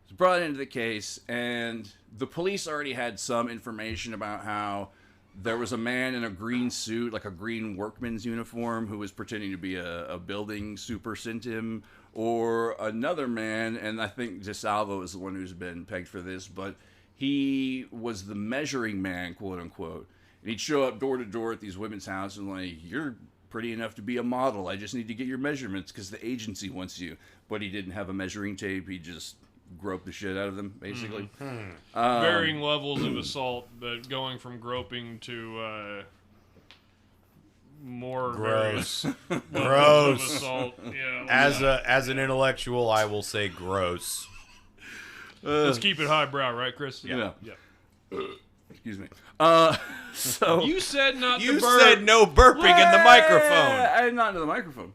was brought into the case, and the police already had some information about how there was a man in a green suit, like a green workman's uniform, who was pretending to be a building supercentum, or another man, and I think DeSalvo is the one who's been pegged for this, but he was the measuring man, quote unquote. And he'd show up door to door at these women's houses and like, you're pretty enough to be a model. I just need to get your measurements because the agency wants you. But he didn't have a measuring tape. He just groped the shit out of them, basically. Varying levels of assault, but going from groping to more Gross. levels Gross. of assault. Yeah, As an intellectual, I will say gross. let's keep it highbrow, right, Chris? Yeah. Yeah. Excuse me. So You said not You to burp, said no burping in the microphone. I'm not into the microphone.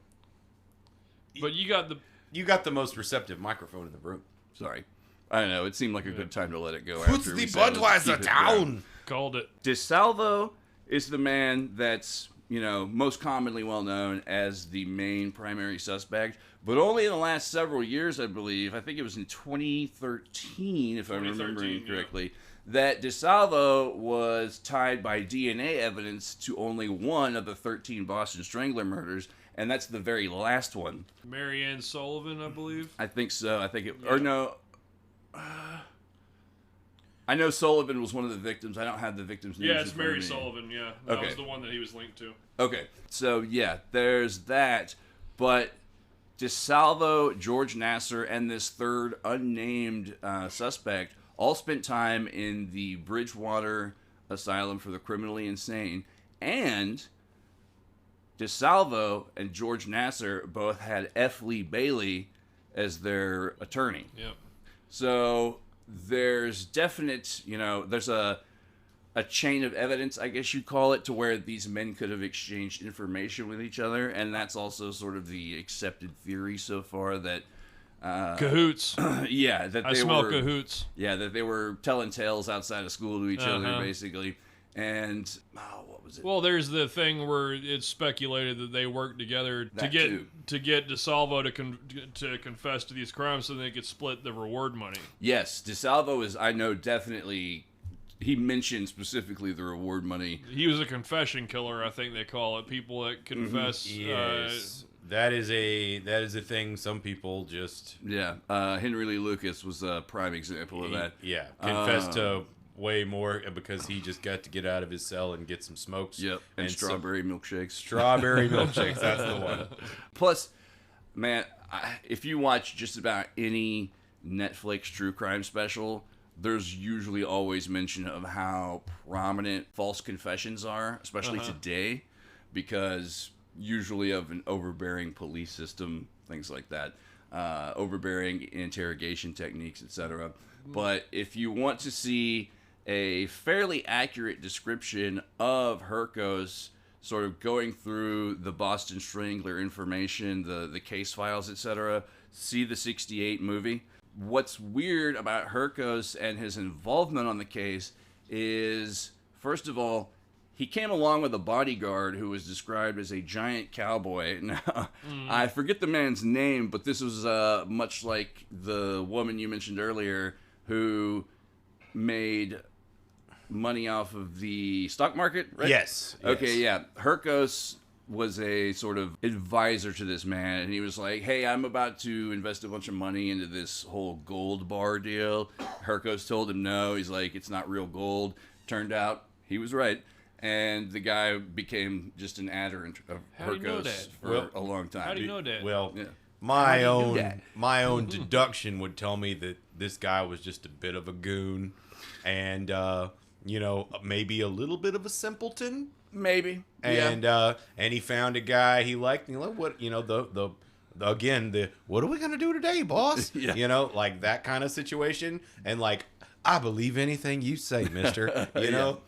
but you got the. You got the most receptive microphone in the room. Sorry. I don't know. It seemed like a good time to let it go. Puts after the we said, let's keep Budweiser it down. going. Called it. DeSalvo is the man that's, most commonly well known as the main primary suspect, but only in the last several years, I believe, I think it was in 2013, if I'm remembering correctly, that DeSalvo was tied by DNA evidence to only one of the 13 Boston Strangler murders, and that's the very last one. Mary Ann Sullivan, I believe. I think so. Or no. I know Sullivan was one of the victims. I don't have the victim's name. Yeah, it's Mary Sullivan, yeah. That Okay. was the one that he was linked to. Okay, so yeah, there's that. But DeSalvo, George Nassar, and this third unnamed suspect all spent time in the Bridgewater Asylum for the Criminally Insane. And DeSalvo and George Nassar both had F. Lee Bailey as their attorney. Yep. So there's definite, there's a chain of evidence, I guess you'd call it, to where these men could have exchanged information with each other, and that's also sort of the accepted theory so far that Cahoots. yeah, that I they smell were cahoots. yeah, that they were telling tales outside of school to each other, basically. And what was it? Well, there's the thing where it's speculated that they worked together That to too. get DeSalvo to confess to these crimes so they could split the reward money. Yes, DeSalvo is, I know, definitely. He mentioned specifically the reward money. He was a confession killer, I think they call it. People that confess. Yes. That is a thing some people just Yeah, Henry Lee Lucas was a prime example of that. confess to way more because he just got to get out of his cell and get some smokes. Yep, and strawberry milkshakes. Strawberry milkshakes, that's the one. Plus, man, if you watch just about any Netflix true crime special, there's usually always mention of how prominent false confessions are, especially today, because usually of an overbearing police system, things like that, overbearing interrogation techniques, etc. But if you want to see a fairly accurate description of Hurkos sort of going through the Boston Strangler information, the case files, etc., see the 68 movie. What's weird about Hurkos and his involvement on the case is, first of all, he came along with a bodyguard who was described as a giant cowboy. Now, I forget the man's name, but this was much like the woman you mentioned earlier who made money off of the stock market, right? Yes. Okay, yeah. Hurkos was a sort of advisor to this man, and he was like, hey, I'm about to invest a bunch of money into this whole gold bar deal. Hurkos told him no. He's like, it's not real gold. Turned out he was right. And the guy became just an adherent of Hurkos for a long time. How do you know that? Well, Yeah. my How do you do that? my own deduction would tell me that this guy was just a bit of a goon, and maybe a little bit of a simpleton. Maybe. And and he found a guy he liked. And what what are we gonna do today, boss? Yeah. Like that kind of situation. And like, I believe anything you say, mister. You know.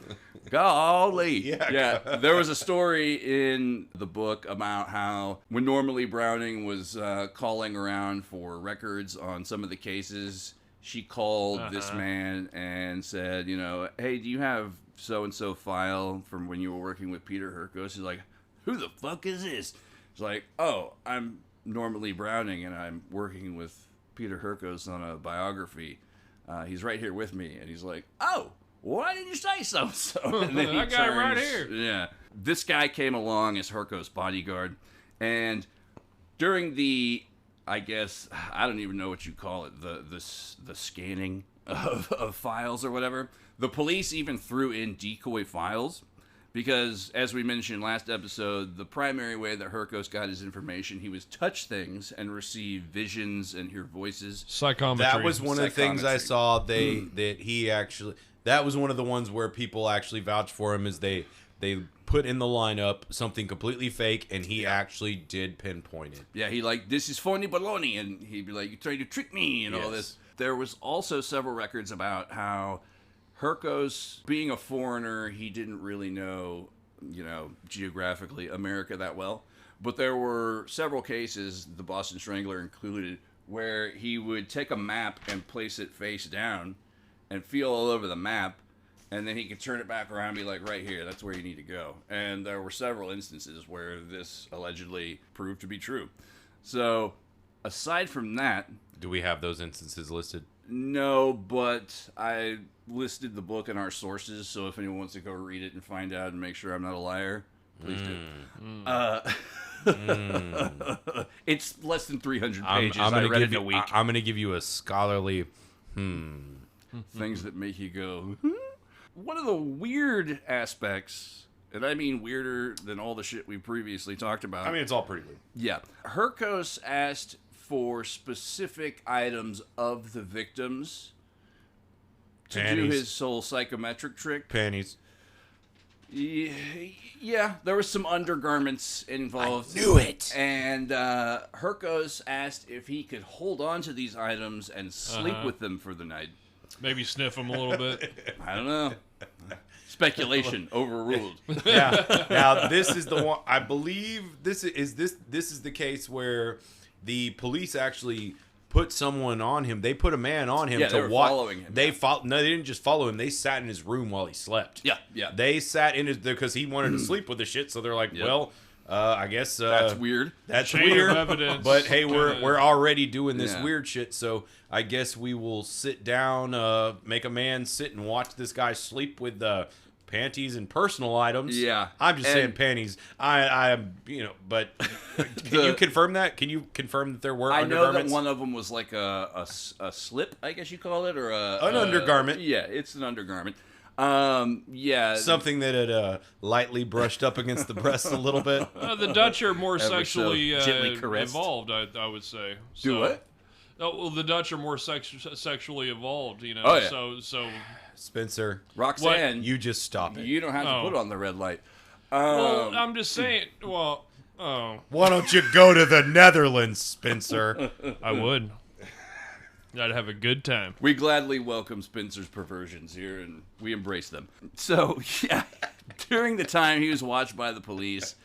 Golly. Yeah. There was a story in the book about how when Norma Lee Browning was calling around for records on some of the cases she called this man and said, you know, hey, do you have so-and-so file from when you were working with Peter Hurkos? He's like, who the fuck is this? It's like, oh, I'm Norma Lee Browning, and I'm working with Peter Hurkos on a biography. He's right here with me. And he's like, oh, why didn't you say so-and-so? And then That guy right here. Yeah. This guy came along as Hurkos' bodyguard. And during the, I guess, I don't even know what you call it, the scanning of files or whatever, the police even threw in decoy files. Because, as we mentioned last episode, the primary way that Hurkos got his information, he was touch things and receive visions and hear voices. Psychometry. That was one of the things I saw. That he actually. That was one of the ones where people actually vouched for him. Is they put in the lineup something completely fake, and he actually did pinpoint it. Yeah, he like, this is phony baloney, and he'd be like, you trying to trick me and all this. There was also several records about how Hurkos, being a foreigner, he didn't really know, you know, geographically America that well. But there were several cases, the Boston Strangler included, where he would take a map and place it face down and feel all over the map, and then he could turn it back around and be like, right here, that's where you need to go. And there were several instances where this allegedly proved to be true. So, aside from that... Do we have those instances listed? No, but I listed the book in our sources, so if anyone wants to go read it and find out and make sure I'm not a liar, please do. It's less than 300 pages. I read it in a week. I'm going to give you a scholarly Things that make you go, One of the weird aspects, and I mean weirder than all the shit we previously talked about. I mean, it's all pretty weird. Yeah. Hurkos asked for specific items of the victims to do his whole psychometric trick. Panties. Yeah, there was some undergarments involved. I knew it! And Hurkos asked if he could hold on to these items and sleep with them for the night. Maybe sniff them a little bit. I don't know. Speculation overruled. Yeah. Now this is the one. I believe this is the case where the police actually put someone on him. They put a man on him they to were watch. following him. No, they didn't just follow him. They sat in his room while he slept. Yeah. They sat in his because he wanted to sleep with the shit. So they're like, well, I guess that's weird. That's Chain weird. of evidence. But hey, we're already doing this weird shit. So I guess we will sit down, make a man sit and watch this guy sleep with panties and personal items. Yeah. I'm just saying panties. I'm, but can you confirm that? Can you confirm that there were undergarments? I know that one of them was like a slip, I guess you call it, or an undergarment. Yeah, it's an undergarment. Yeah. Something that had lightly brushed up against the breast a little bit. The Dutch are more sexually gently caressed. evolved, I would say. Do what? Oh, well, the Dutch are more sexually evolved, you know. Oh, yeah. So Spencer, Roxanne, you just stop it. You don't have to put on the red light. Well, I'm just saying. Well, why don't you go to the Netherlands, Spencer? I would. I'd have a good time. We gladly welcome Spencer's perversions here, and we embrace them. So, yeah, during the time he was watched by the police,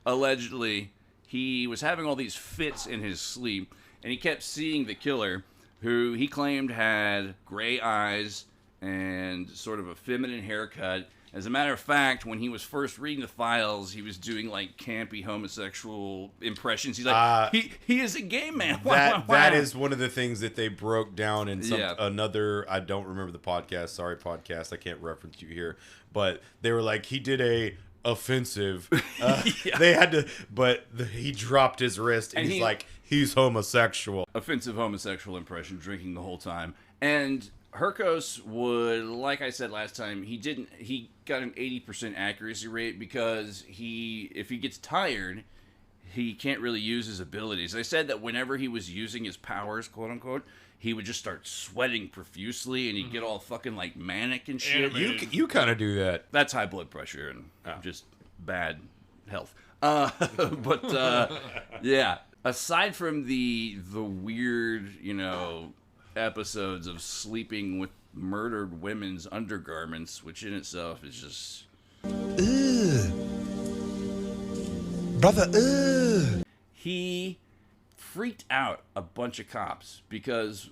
allegedly, he was having all these fits in his sleep, and he kept seeing the killer, who he claimed had gray eyes and sort of a feminine haircut. As a matter of fact, when he was first reading the files, he was doing like campy homosexual impressions. He's like, he is a gay man. That is one of the things that they broke down in another. I don't remember the podcast. Sorry, podcast. I can't reference you here, but they were like, he did a offensive. They had to, but he dropped his wrist and he's like, he's homosexual. Offensive homosexual impression, drinking the whole time, and Hurkos would, like I said last time, he got an 80% accuracy rate because if he gets tired, he can't really use his abilities. They said that whenever he was using his powers, quote unquote, he would just start sweating profusely and he'd get all fucking like manic and shit. You kind of do that. That's high blood pressure and just bad health. Yeah. Aside from the weird, episodes of sleeping with murdered women's undergarments, which in itself is just... Ugh. Brother, ugh. He freaked out a bunch of cops because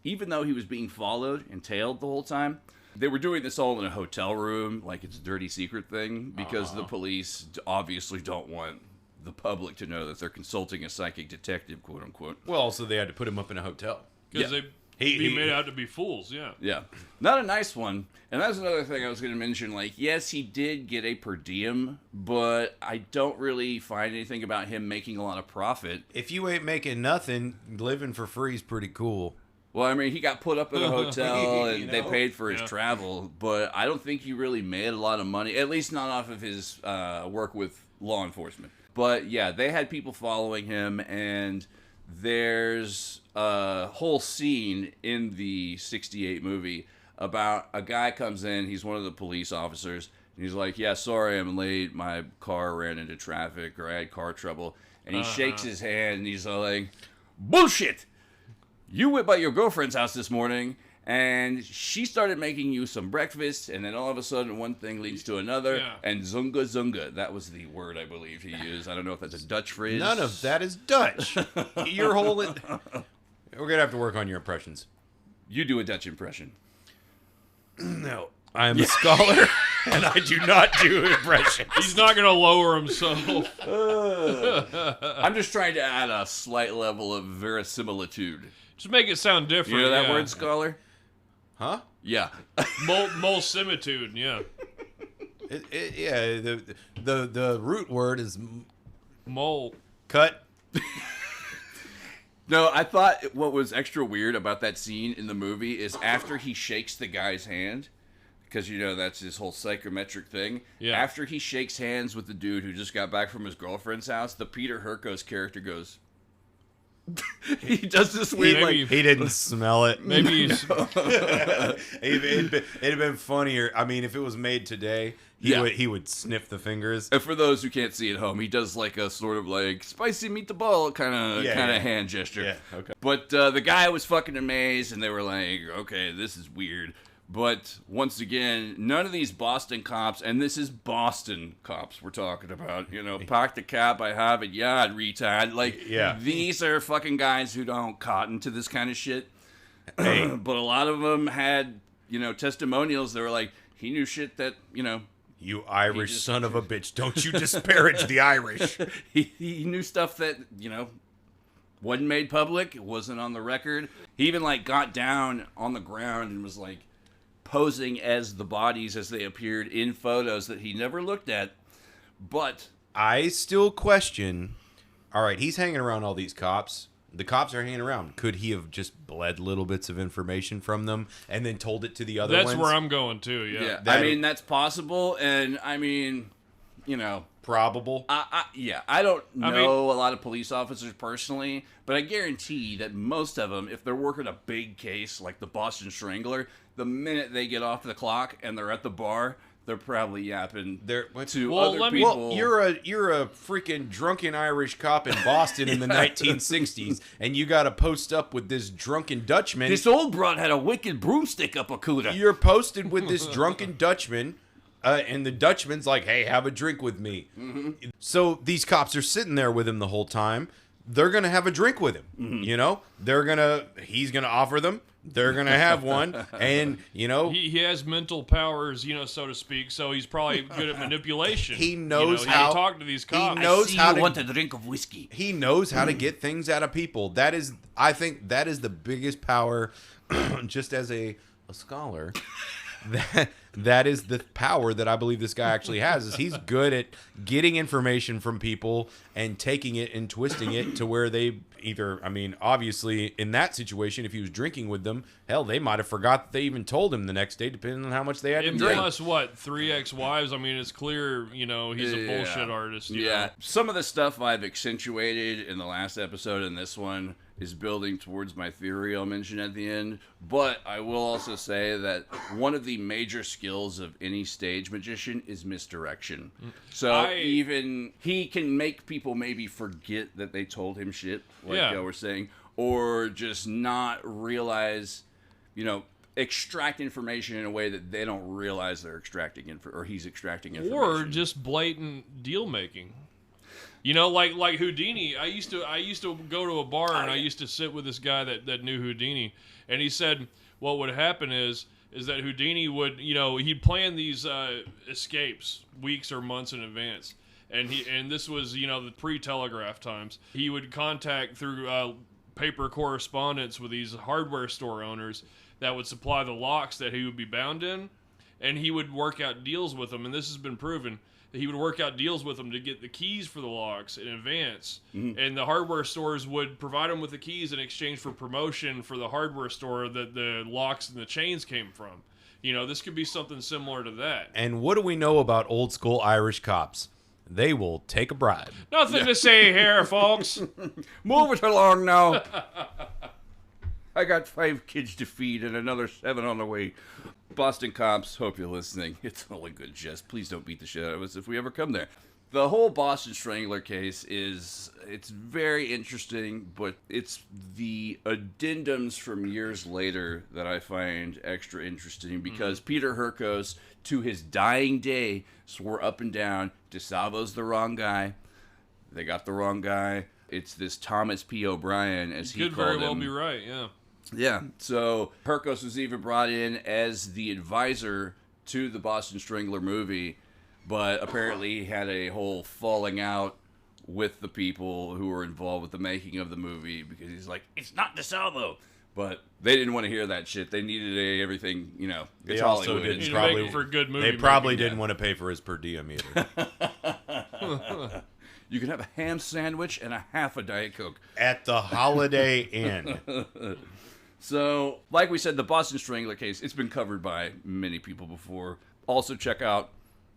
even though he was being followed and tailed the whole time, they were doing this all in a hotel room, like it's a dirty secret thing, because the police obviously don't want the public to know that they're consulting a psychic detective, quote unquote. Well, so they had to put him up in a hotel. Because they be made out to be fools, yeah. Yeah. Not a nice one. And that's another thing I was going to mention. Like, yes, he did get a per diem, but I don't really find anything about him making a lot of profit. If you ain't making nothing, living for free is pretty cool. Well, I mean, he got put up in a hotel and they paid for his travel, but I don't think he really made a lot of money, at least not off of his work with law enforcement. But yeah, they had people following him, and there's a whole scene in the 68 movie about a guy comes in, he's one of the police officers, and he's like, yeah, sorry I'm late, my car ran into traffic, or I had car trouble, and he shakes his hand, and he's like, bullshit! You went by your girlfriend's house this morning, and she started making you some breakfast, and then all of a sudden one thing leads to another, and zunga zunga. That was the word I believe he used. I don't know if that's a Dutch phrase. None of that is Dutch. Your whole... We're going to have to work on your impressions. You do a Dutch impression. No. I am a scholar, and I do not do impressions. He's not going to lower himself. I'm just trying to add a slight level of verisimilitude. Just make it sound different. You know that word, scholar? Huh? Yeah. Molsimitude, yeah. The root word is Mole. cut. No, I thought what was extra weird about that scene in the movie is after he shakes the guy's hand, because, you know, that's his whole psychometric thing. Yeah. After he shakes hands with the dude who just got back from his girlfriend's house, the Peter Hurkos character goes... he does this weird, he didn't smell it. Maybe he's... It'd have been funnier. I mean, if it was made today, he would sniff the fingers. And for those who can't see at home, he does like a sort of like spicy meatball kind of hand gesture. Yeah, okay. But the guy was fucking amazed, and they were like, okay, this is weird. But once again, none of these Boston cops, and this is Boston cops we're talking about, you know, park the cab, I have it, yeah, retard. Like, these are fucking guys who don't cotton to this kind of shit. Hey. But a lot of them had, you know, testimonials that were like, he knew shit that, you know. You Irish son of a bitch, don't you disparage the Irish. He knew stuff that, you know, wasn't made public, it wasn't on the record. He even, like, got down on the ground and was like, posing as the bodies as they appeared in photos that he never looked at. But I still question, all right, he's hanging around all these cops. The cops are hanging around. Could he have just bled little bits of information from them and then told it to the other ones? That's where I'm going to, yeah. I mean, that's possible, and I mean, you know... Probable. I don't know a lot of police officers personally, but I guarantee that most of them, if they're working a big case like the Boston Strangler, the minute they get off the clock and they're at the bar, they're probably yapping to other people. Well, you're a freaking drunken Irish cop in Boston in the 1960s, and you got to post up with this drunken Dutchman. This old broad had a wicked broomstick up a cooter. You're posted with this drunken Dutchman. And the Dutchman's like, hey, have a drink with me. Mm-hmm. So these cops are sitting there with him the whole time. They're going to have a drink with him. Mm-hmm. You know, he's going to offer them. They're going to have one. And, you know. He has mental powers, you know, so to speak. So he's probably good at manipulation. He knows how to talk to these cops. He knows how to want a drink of whiskey. He knows how to get things out of people. I think that is the biggest power, just as a scholar. That is the power that I believe this guy actually has, is he's good at getting information from people and taking it and twisting it to where they either, I mean, obviously in that situation, if he was drinking with them, hell, they might have forgot that they even told him the next day, depending on how much they had to drink. Plus, what, 3 ex-wives? I mean, it's clear, you know, he's a bullshit artist. You know? Some of the stuff I've accentuated in the last episode and this one is building towards my theory I'll mention at the end. But I will also say that one of the major skills of any stage magician is misdirection. So even he can make people maybe forget that they told him shit, like y'all were saying, or just not realize, you know, extract information in a way that they don't realize they're extracting or he's extracting information. Or just blatant deal making. You know, like Houdini. I used to go to a bar and I used to sit with this guy that knew Houdini, and he said what would happen is that Houdini would, he'd plan these escapes weeks or months in advance, and this was the pre-telegraph times. He would contact through paper correspondence with these hardware store owners that would supply the locks that he would be bound in, and he would work out deals with them, and this has been proven. He would work out deals with them to get the keys for the locks in advance. Mm-hmm. And the hardware stores would provide him with the keys in exchange for promotion for the hardware store that the locks and the chains came from. This could be something similar to that. And what do we know about old school Irish cops? They will take a bribe. Nothing to say here, folks. Move it along now. I got 5 kids to feed and another 7 on the way. Boston cops, hope you're listening. It's all a good jest. Please don't beat the shit out of us if we ever come there. The whole Boston Strangler case it's very interesting, but it's the addendums from years later that I find extra interesting because Peter Hurkos, to his dying day, swore up and down, DeSalvo's the wrong guy. They got the wrong guy. It's this Thomas P. O'Brien, as he called him. Could very well be right, yeah. Yeah, so Hurkos was even brought in as the advisor to the Boston Strangler movie, but apparently he had a whole falling out with the people who were involved with the making of the movie because he's like, it's not DeSalvo. But they didn't want to hear that shit. They needed everything, They also didn't probably for a good movie. They probably didn't want to pay for his per diem either. You can have a ham sandwich and a half a Diet Coke at the Holiday Inn. So, like we said, the Boston Strangler case, it's been covered by many people before. Also check out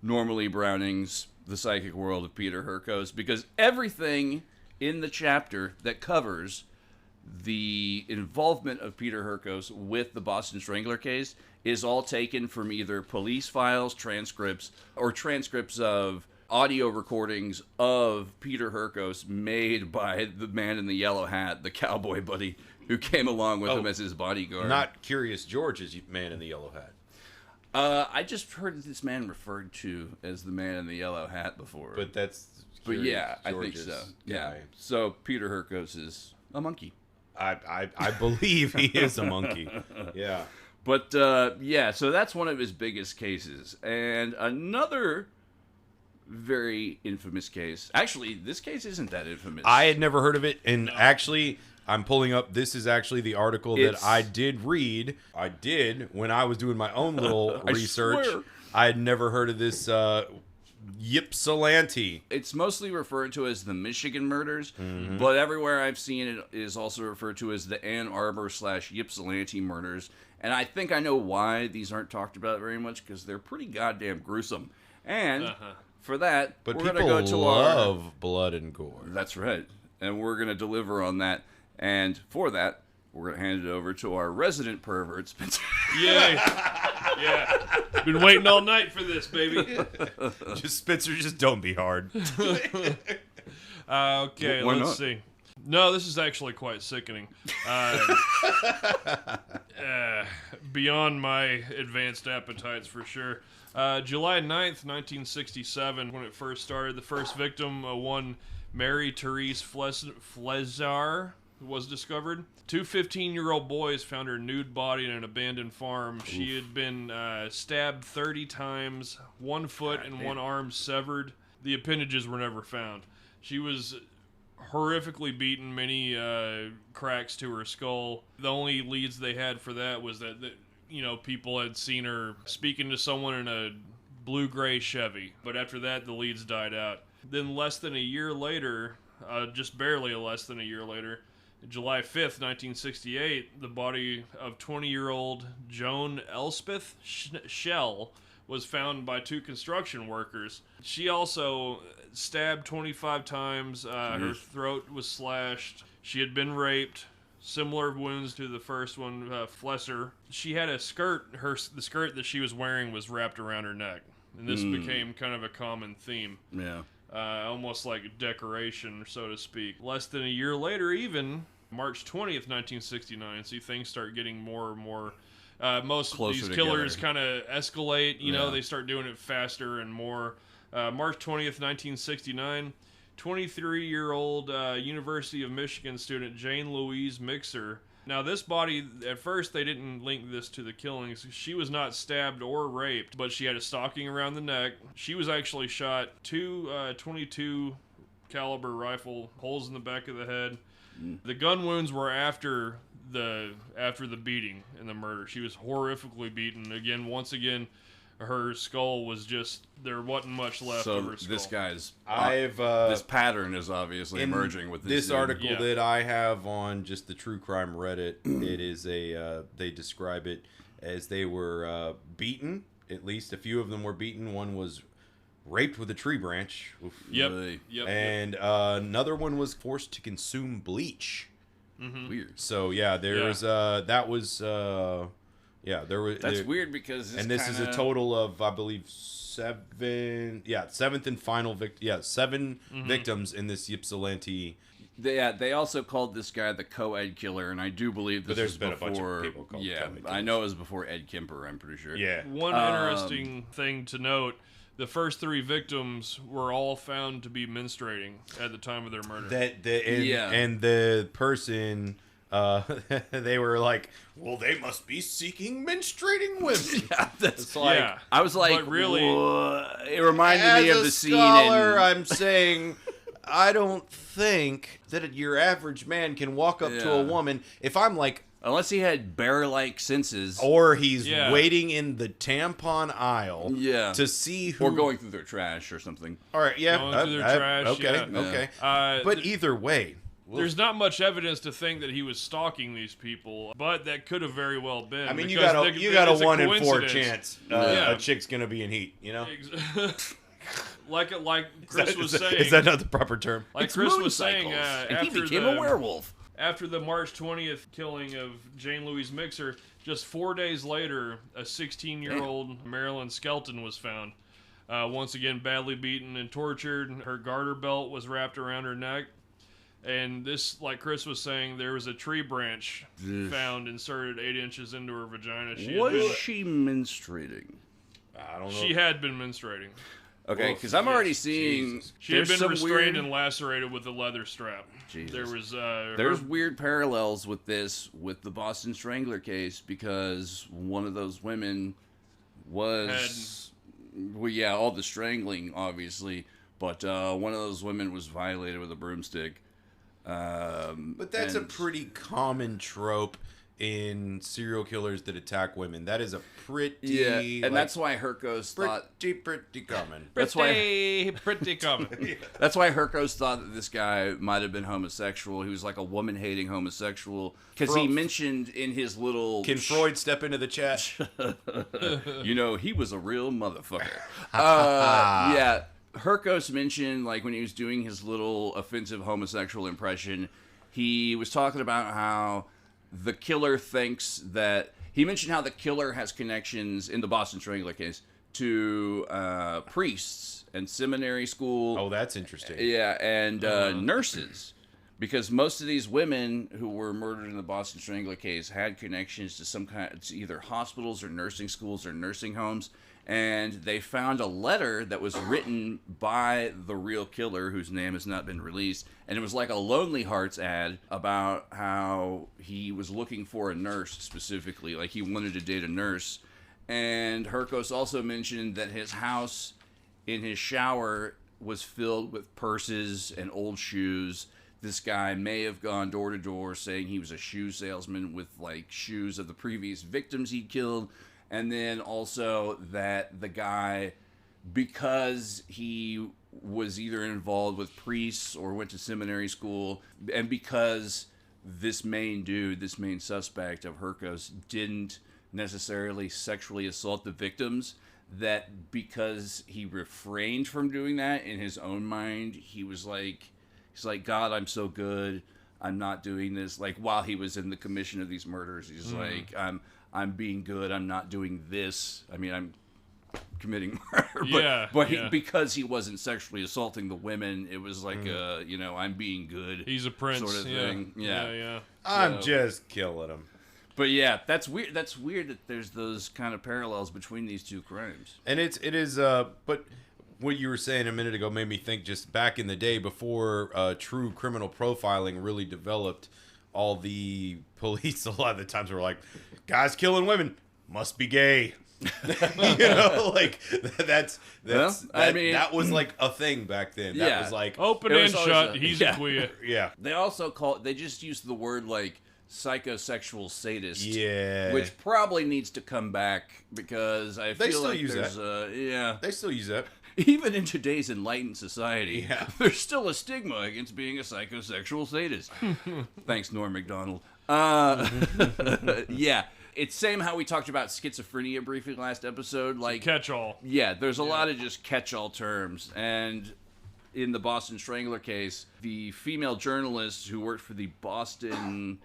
Norma Lee Browning's The Psychic World of Peter Hurkos, because everything in the chapter that covers the involvement of Peter Hurkos with the Boston Strangler case is all taken from either police files, transcripts, or transcripts of audio recordings of Peter Hurkos made by the man in the yellow hat, the cowboy buddy, who came along with him as his bodyguard. Not Curious George's man in the yellow hat. I just heard this man referred to as the man in the yellow hat before. But that's yeah, I think so. Yeah. So Peter Hurkos is a monkey. I believe he is a monkey. Yeah. But yeah, so that's one of his biggest cases. And another very infamous case. Actually, this case isn't that infamous. I had never heard of it, and actually, I'm pulling up. This is actually the article that I did read. I did when I was doing my own little research. Swear. I had never heard of this Ypsilanti. It's mostly referred to as the Michigan murders, but everywhere I've seen it is also referred to as the Ann Arbor / Ypsilanti murders. And I think I know why these aren't talked about very much, because they're pretty goddamn gruesome. And for that, but we're people going to go to love blood and gore. That's right. And we're going to deliver on that. And for that, we're going to hand it over to our resident pervert, Spencer. Yay. Yeah. Been waiting all night for this, baby. Spencer, just don't be hard. Okay, let's see. No, this is actually quite sickening. Beyond my advanced appetites, for sure. July 9th, 1967, when it first started, the first victim, one Mary Therese Flezar, was discovered. 2 15-year-old boys found her nude body in an abandoned farm. Oof. She had been stabbed 30 times, one foot and one arm severed. The appendages were never found. She was horrifically beaten, many cracks to her skull. The only leads they had for that was that people had seen her speaking to someone in a blue-gray Chevy. But after that, the leads died out. Then less than a year later, just barely less than a year later, July 5th, 1968, the body of 20-year-old Joan Elspeth Schell was found by 2 construction workers. She also stabbed 25 times. Her throat was slashed. She had been raped. Similar wounds to the first one, Flesser. She had a skirt. The skirt that she was wearing was wrapped around her neck. And this became kind of a common theme. Yeah. Almost like a decoration, so to speak. Less than a year later, even, March 20th, 1969, see, things start getting more and more... most closer of these killers together. kind of escalate, they start doing it faster and more. March 20th, 1969, 23-year-old University of Michigan student Jane Louise Mixer. Now, this body, at first, they didn't link this to the killings. She was not stabbed or raped, but she had a stocking around the neck. She was actually shot 2 .22 caliber rifle holes in the back of the head. The gun wounds were after the beating and the murder. She was horrifically beaten. Once again, her skull was just, there wasn't much left of her skull. This guy's, this pattern is obviously emerging with this article that I have on just the true crime Reddit. It is they describe it as they were beaten. At least a few of them were beaten. One was raped with a tree branch. Oof. Yep. And another one was forced to consume bleach. Weird. So yeah, there's that was. Yeah, That's weird because this is a total of, I believe, 7. Yeah, 7th and final victim. Yeah, 7 victims in this Ypsilanti. They also called this guy the co-ed killer, and I do believe this there's was been before. A bunch of people called co-ed I know it was before Ed Kemper. I'm pretty sure. Yeah. One interesting thing to note: the first 3 victims were all found to be menstruating at the time of their murder. And the person. They were like, well, they must be seeking menstruating women. That's like, I was like, but really, it reminded me of the scene. I'm saying, I don't think that your average man can walk up to a woman. If I'm like, unless he had bear-like senses, or he's waiting in the tampon aisle, to see who, or going through their trash or something. All right, going through their trash. Okay. But either way. There's not much evidence to think that he was stalking these people, but that could have very well been. I mean, you got a 1 in 4 chance a chick's gonna be in heat, you know? like Chris was saying. Is that not the proper term? Like Chris was saying, and he became a werewolf. After the March 20th killing of Jane Louise Mixer, just 4 days later, a 16-year-old Marilyn Skelton was found. Once again, badly beaten and tortured. Her garter belt was wrapped around her neck. And this, like Chris was saying, there was a tree branch found inserted 8 inches into her vagina. Was she menstruating? I don't know. She had been menstruating. Okay, because I'm already seeing... She had been restrained and lacerated with a leather strap. Jesus. There was... There's weird parallels with this, with the Boston Strangler case, because one of those women was... all the strangling, obviously, but one of those women was violated with a broomstick. But that's a pretty common trope in serial killers that attack women. That is a pretty... and that's why Hurkos thought... Pretty common. Pretty common. That's why Hurkos thought that this guy might have been homosexual. He was like a woman-hating homosexual. Because he mentioned in his little... Can Freud step into the chat? He was a real motherfucker. Hurkos mentioned, like, when he was doing his little offensive homosexual impression, he was talking about how the killer thinks that... He mentioned how the killer has connections, in the Boston Strangler case, to priests and seminary school. Oh, that's interesting. Yeah, and nurses. Because most of these women who were murdered in the Boston Strangler case had connections to some kind... to either hospitals or nursing schools or nursing homes. And they found a letter that was written by the real killer, whose name has not been released. And it was like a Lonely Hearts ad about how he was looking for a nurse specifically. Like, he wanted to date a nurse. And Hurkos also mentioned that his house, in his shower, was filled with purses and old shoes. This guy may have gone door to door saying he was a shoe salesman with, like, shoes of the previous victims he'd killed. And then also that the guy, because he was either involved with priests or went to seminary school, and because this main suspect of Hurkos didn't necessarily sexually assault the victims, that because he refrained from doing that in his own mind, he's like, God, I'm so good, I'm not doing this. Like, while he was in the commission of these murders, he's like, I'm being good. I'm not doing this. I mean, I'm committing murder. Because he wasn't sexually assaulting the women, it was like I'm being good. He's a prince. Sort of thing. Yeah. I'm just killing him. But yeah, that's weird. That's weird that there's those kind of parallels between these two crimes. And it is. But what you were saying a minute ago made me think just back in the day before true criminal profiling really developed, all the police a lot of the times were like, guys killing women must be gay. Like that was like a thing back then. That was like open and shut. He's a queer. Yeah. They just used the word like psychosexual sadist. Yeah. Which probably needs to come back because I feel like there's they still use that. Even in today's enlightened society, yeah, there's still a stigma against being a psychosexual sadist. Thanks, Norm Macdonald. Yeah. It's same how we talked about schizophrenia briefly last episode. Like catch-all. Yeah, there's a lot of just catch-all terms. And in the Boston Strangler case, the female journalist who worked for the Boston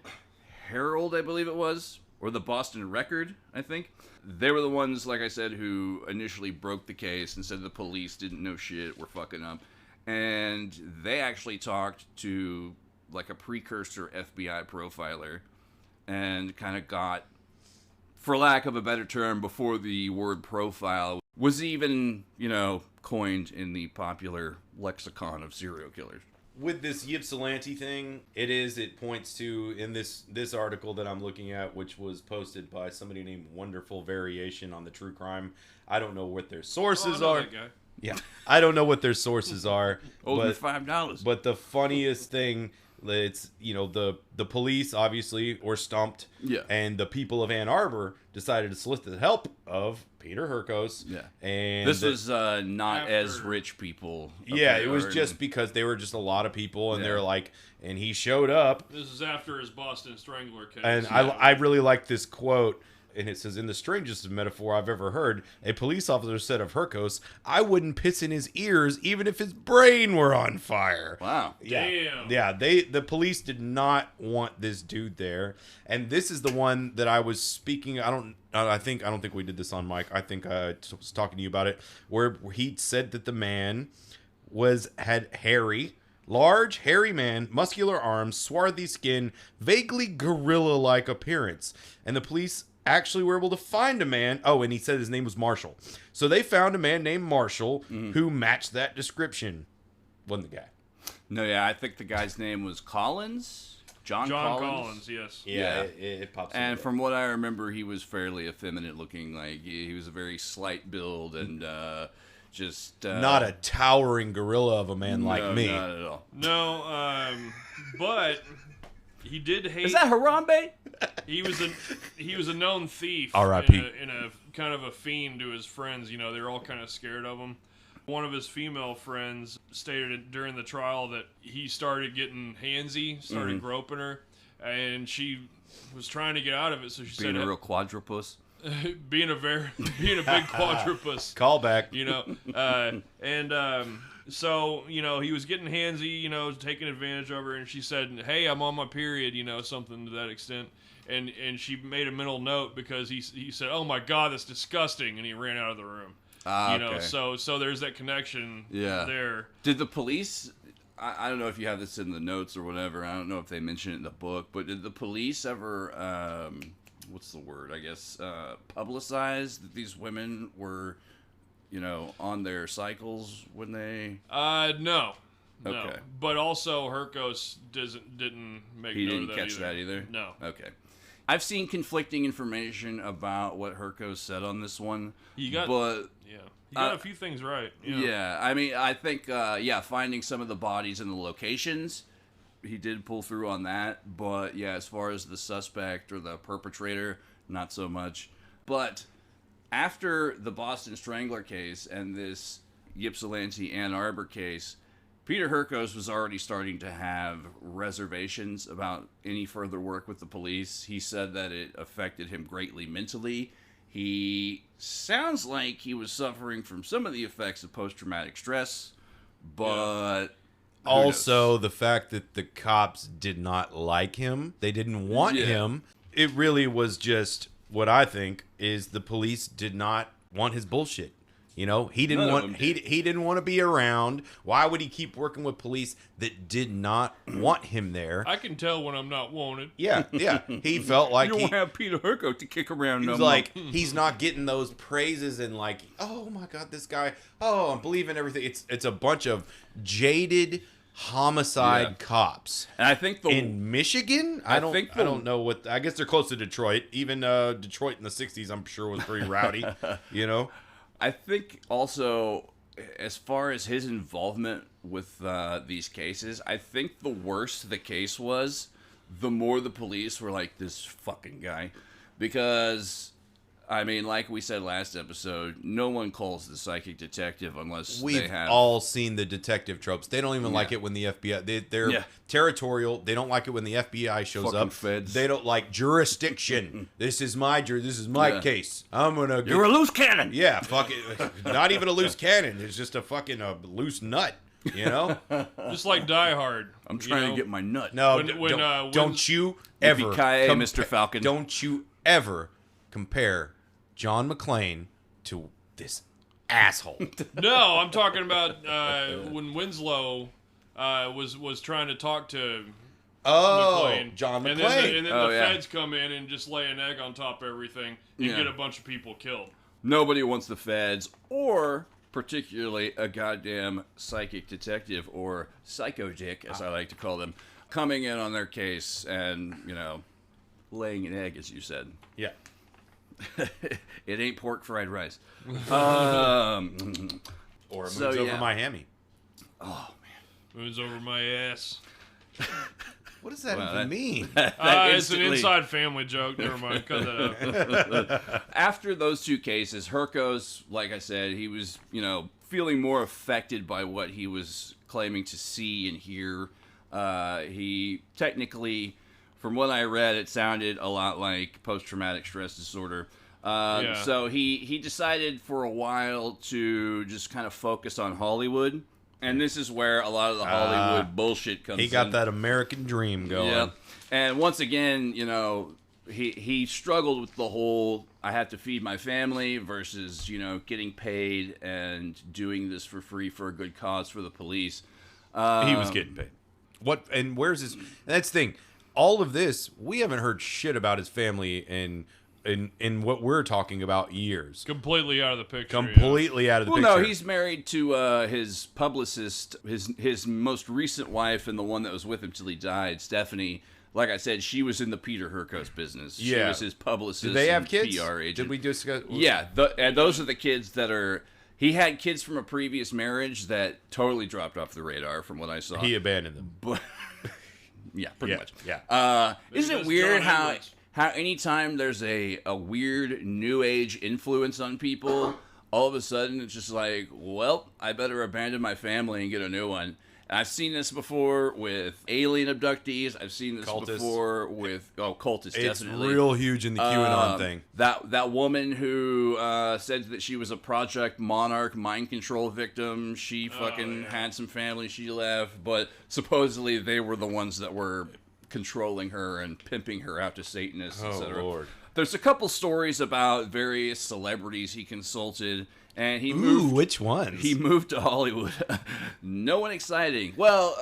Herald, I believe it was, or the Boston Record, I think, they were the ones, like I said, who initially broke the case and said the police didn't know shit, were fucking up. And they actually talked to like a precursor FBI profiler and kind of got, for lack of a better term, before the word profile was even, coined in the popular lexicon of serial killers. With this Ypsilanti thing, it points to, in this article that I'm looking at, which was posted by somebody named Wonderful Variation on the True Crime. I don't know what their sources are. That guy. Yeah, I don't know what their sources are. Over $5. But the funniest thing, it's the police obviously were stumped, and the people of Ann Arbor decided to solicit the help of Peter Hurkos. Yeah, and this was not as rich people. Yeah, it was just because they were just a lot of people, and they're like, and he showed up. This is after his Boston Strangler case. And I really like this quote. And it says, in the strangest metaphor I've ever heard, a police officer said of Hurkos, I wouldn't piss in his ears even if his brain were on fire. Wow. Yeah. Damn. Yeah, the police did not want this dude there. And this is the one that I was speaking, I don't think we did this on mic. I think I was talking to you about it, where he said that the man had large, hairy man, muscular arms, swarthy skin, vaguely gorilla-like appearance. And the police actually were able to find a man. Oh, and he said his name was Marshall. So they found a man named Marshall who matched that description. Wasn't the guy. No, yeah, I think the guy's name was Collins. John Collins, yes. Yeah, it pops up. And from what I remember, he was fairly effeminate looking. Like, he was a very slight build and just... not a towering gorilla of a man like me. Not at all. No, but... He did hate. Is that Harambe? He was a known thief. R.I.P. In a kind of a fiend to his friends. They're all kind of scared of him. One of his female friends stated during the trial that he started getting handsy, started groping her, and she was trying to get out of it. So she said, "Being a real quadrupus." being a big quadrupus. Callback. So, he was getting handsy, taking advantage of her, and she said, hey, I'm on my period, something to that extent. And she made a mental note because he said, oh my God, that's disgusting, and he ran out of the room. Okay. So there's that connection there. Did the police, I don't know if you have this in the notes or whatever, I don't know if they mention it in the book, but did the police ever, what's the word, I guess, publicize that these women were... on their cycles when they... No. Okay. No. But also, Hurkos didn't make He note didn't of catch that either? No. Okay. I've seen conflicting information about what Hurkos said on this one. He got a few things right. Yeah, I mean, I think, finding some of the bodies and the locations, he did pull through on that. But, yeah, as far as the suspect or the perpetrator, not so much. But... after the Boston Strangler case and this Ypsilanti Ann Arbor case, Peter Hurkos was already starting to have reservations about any further work with the police. He said that it affected him greatly mentally. He sounds like he was suffering from some of the effects of post-traumatic stress, but... Also, the fact that the cops did not like him, they didn't want him, it really was just... what I think is the police did not want his bullshit. You know, he didn't None of want them did. he didn't want to be around. Why would he keep working with police that did not want him there? I can tell when I'm not wanted. Yeah. He felt like You he don't have Peter Hurkos to kick around. He no was more. like, he's not getting those praises and like, oh my God, this guy, oh, I'm believing everything. It's a bunch of jaded homicide cops. And I think in Michigan, I don't know what. I guess they're close to Detroit. Even Detroit in the '60s, I'm sure was pretty rowdy. You know, I think also, as far as his involvement with these cases, I think the worse the case was, the more the police were like, this fucking guy. Because, I mean, like we said last episode, no one calls the psychic detective unless we've they have... all seen the detective tropes. They don't even like it when the FBI... They're territorial. They don't like it when the FBI shows Fucking up. feds. They don't like jurisdiction. This is my case. I'm gonna... You're a loose cannon! Yeah, fuck it. Not even a loose cannon. It's just a fucking loose nut. You know? Just like Die Hard. I'm trying to get my nut. No, When you ever... Yippee-ki-yay, Mr. Falcon. Don't you ever compare John McClane to this asshole. No, I'm talking about when Winslow was trying to talk to McClane. John McClane. And then the feds come in and just lay an egg on top of everything and get a bunch of people killed. Nobody wants the feds, or particularly a goddamn psychic detective, or psycho dick, as I like to call them, coming in on their case and, you know, laying an egg, as you said. Yeah. It ain't pork fried rice. Or it moves over my hammy. Oh, man. Moves over my ass. What does that even mean? It's an inside family joke. Never mind. Cut that out. After those two cases, Hurkos, like I said, he was, you know, feeling more affected by what he was claiming to see and hear. He technically, from what I read, it sounded a lot like post-traumatic stress disorder. So he decided for a while to just kind of focus on Hollywood. And this is where a lot of the Hollywood bullshit comes in. He got that American dream going. Yeah. And once again, you know, he struggled with the whole I have to feed my family versus, you know, getting paid and doing this for free for a good cause for the police. He was getting paid. What and where's his? That's the thing. All of this, we haven't heard shit about his family in what we're talking about years. Completely out of the picture. Completely out of the picture. Well, no, he's married to his publicist, his most recent wife, and the one that was with him till he died, Stephanie. Like I said, she was in the Peter Hurkos business. Yeah. She was his publicist. Did they have and kids? PR agent. Did we discuss? Yeah, and those are the kids that are. He had kids from a previous marriage that totally dropped off the radar, from what I saw. He abandoned them. But yeah, pretty much. Yeah. Isn't it weird how anytime there's a weird new age influence on people, all of a sudden it's just like, well, I better abandon my family and get a new one. And I've seen this before with alien abductees. I've seen this before with cultists. It's definitely real huge in the QAnon thing. That woman who said that she was a Project Monarch mind control victim. She fucking had some family she left, but supposedly they were the ones that were controlling her and pimping her out to Satanists, etc. Lord. There's a couple stories about various celebrities he consulted, and he moved. Which ones? He moved to Hollywood. No one exciting. Well,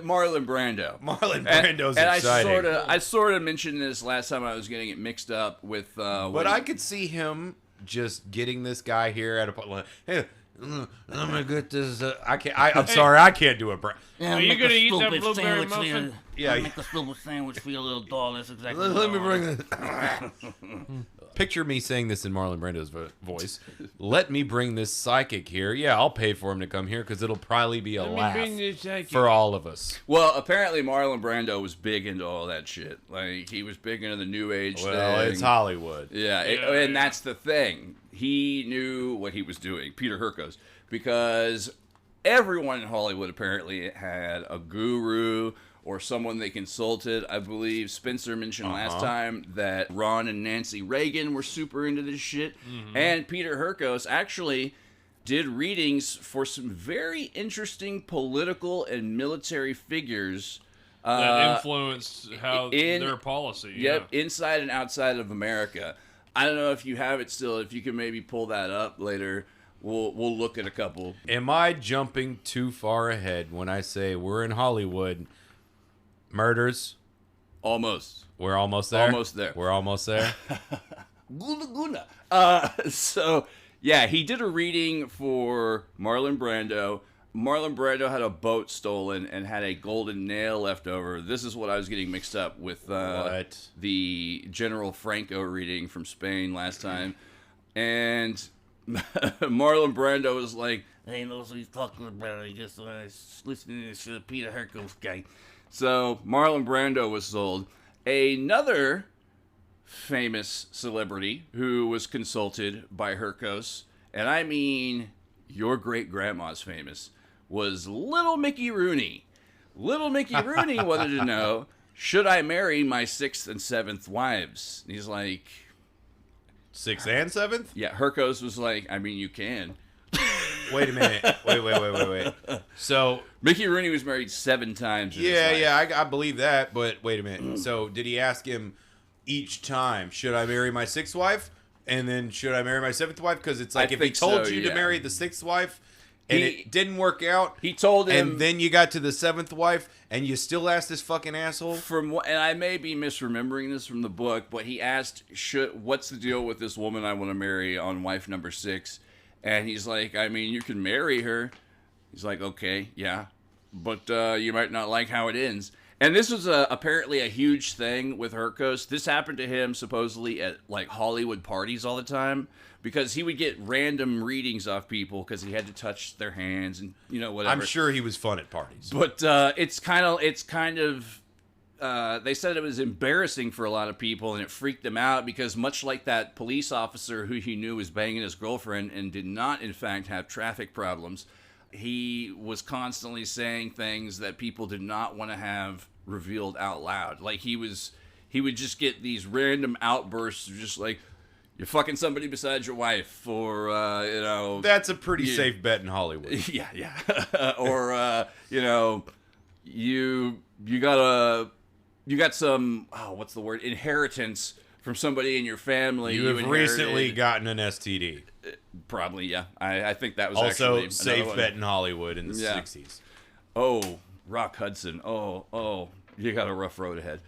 Marlon Brando. Marlon Brando's exciting. And I sort of mentioned this last time I was getting it mixed up with. But I could see him just getting this guy here at a. Hey, I'm gonna get this. I'm sorry, I can't do it. Yeah, are you gonna eat that blueberry muffin? Yeah, make a stupid sandwich for your little doll. That's exactly. Let me bring it. Picture me saying this in Marlon Brando's voice. Let me bring this psychic here. Yeah, I'll pay for him to come here because it'll probably be a laugh for all of us. Well, apparently Marlon Brando was big into all that shit. Like, he was big into the New Age thing. Well, it's Hollywood. Yeah, and that's the thing. He knew what he was doing, Peter Hurkos, because everyone in Hollywood apparently had a guru or someone they consulted. I believe Spencer mentioned last time that Ron and Nancy Reagan were super into this shit. Mm-hmm. And Peter Hurkos actually did readings for some very interesting political and military figures that influenced their policy. Yep, inside and outside of America. I don't know if you have it still, if you can maybe pull that up later. we'll look at a couple. Am I jumping too far ahead when I say we're in Hollywood? Murders? Almost. We're almost there? Almost there. We're almost there? Guna guna. So, yeah, he did a reading for Marlon Brando. Marlon Brando had a boat stolen and had a golden nail left over. This is what I was getting mixed up with the General Franco reading from Spain last time. And Marlon Brando was like, I ain't know what he's talking about. I guess when I was listening to the Peter Hurkos guy. so Marlon Brando was sold. Another famous celebrity who was consulted by Hurkos, and I mean your great-grandma's famous, was Little Mickey Rooney. Little Mickey Rooney wanted to know, should I marry my 6th and 7th wives? And he's like... 6th and 7th? Yeah, Hurkos was like, I mean, you can. Wait a minute. Wait. So... Mickey Rooney was married 7 times in his life. Yeah, I believe that, but wait a minute. So did he ask him each time, should I marry my 6th wife? And then should I marry my 7th wife? Because it's like, if he told you to marry the 6th wife and it didn't work out, he told him, and then you got to the 7th wife and you still asked this fucking asshole? And I may be misremembering this from the book, but he asked, what's the deal with this woman I want to marry on wife number 6? And he's like, I mean, you can marry her. He's like, okay, yeah, but you might not like how it ends. And this was apparently a huge thing with Hurkos. This happened to him supposedly at like Hollywood parties all the time, because he would get random readings off people because he had to touch their hands and whatever. I'm sure he was fun at parties. But it's kind of they said it was embarrassing for a lot of people, and it freaked them out because, much like that police officer who he knew was banging his girlfriend and did not in fact have traffic problems, he was constantly saying things that people did not want to have revealed out loud. Like he would just get these random outbursts of just like, you're fucking somebody besides your wife, or that's a pretty safe bet in Hollywood. Yeah. Or you got some what's the word, inheritance from somebody in your family. You have recently gotten an STD. Probably, yeah. I think that was also actually safe bet in Hollywood in the 60s. Oh, Rock Hudson. Oh, you got a rough road ahead.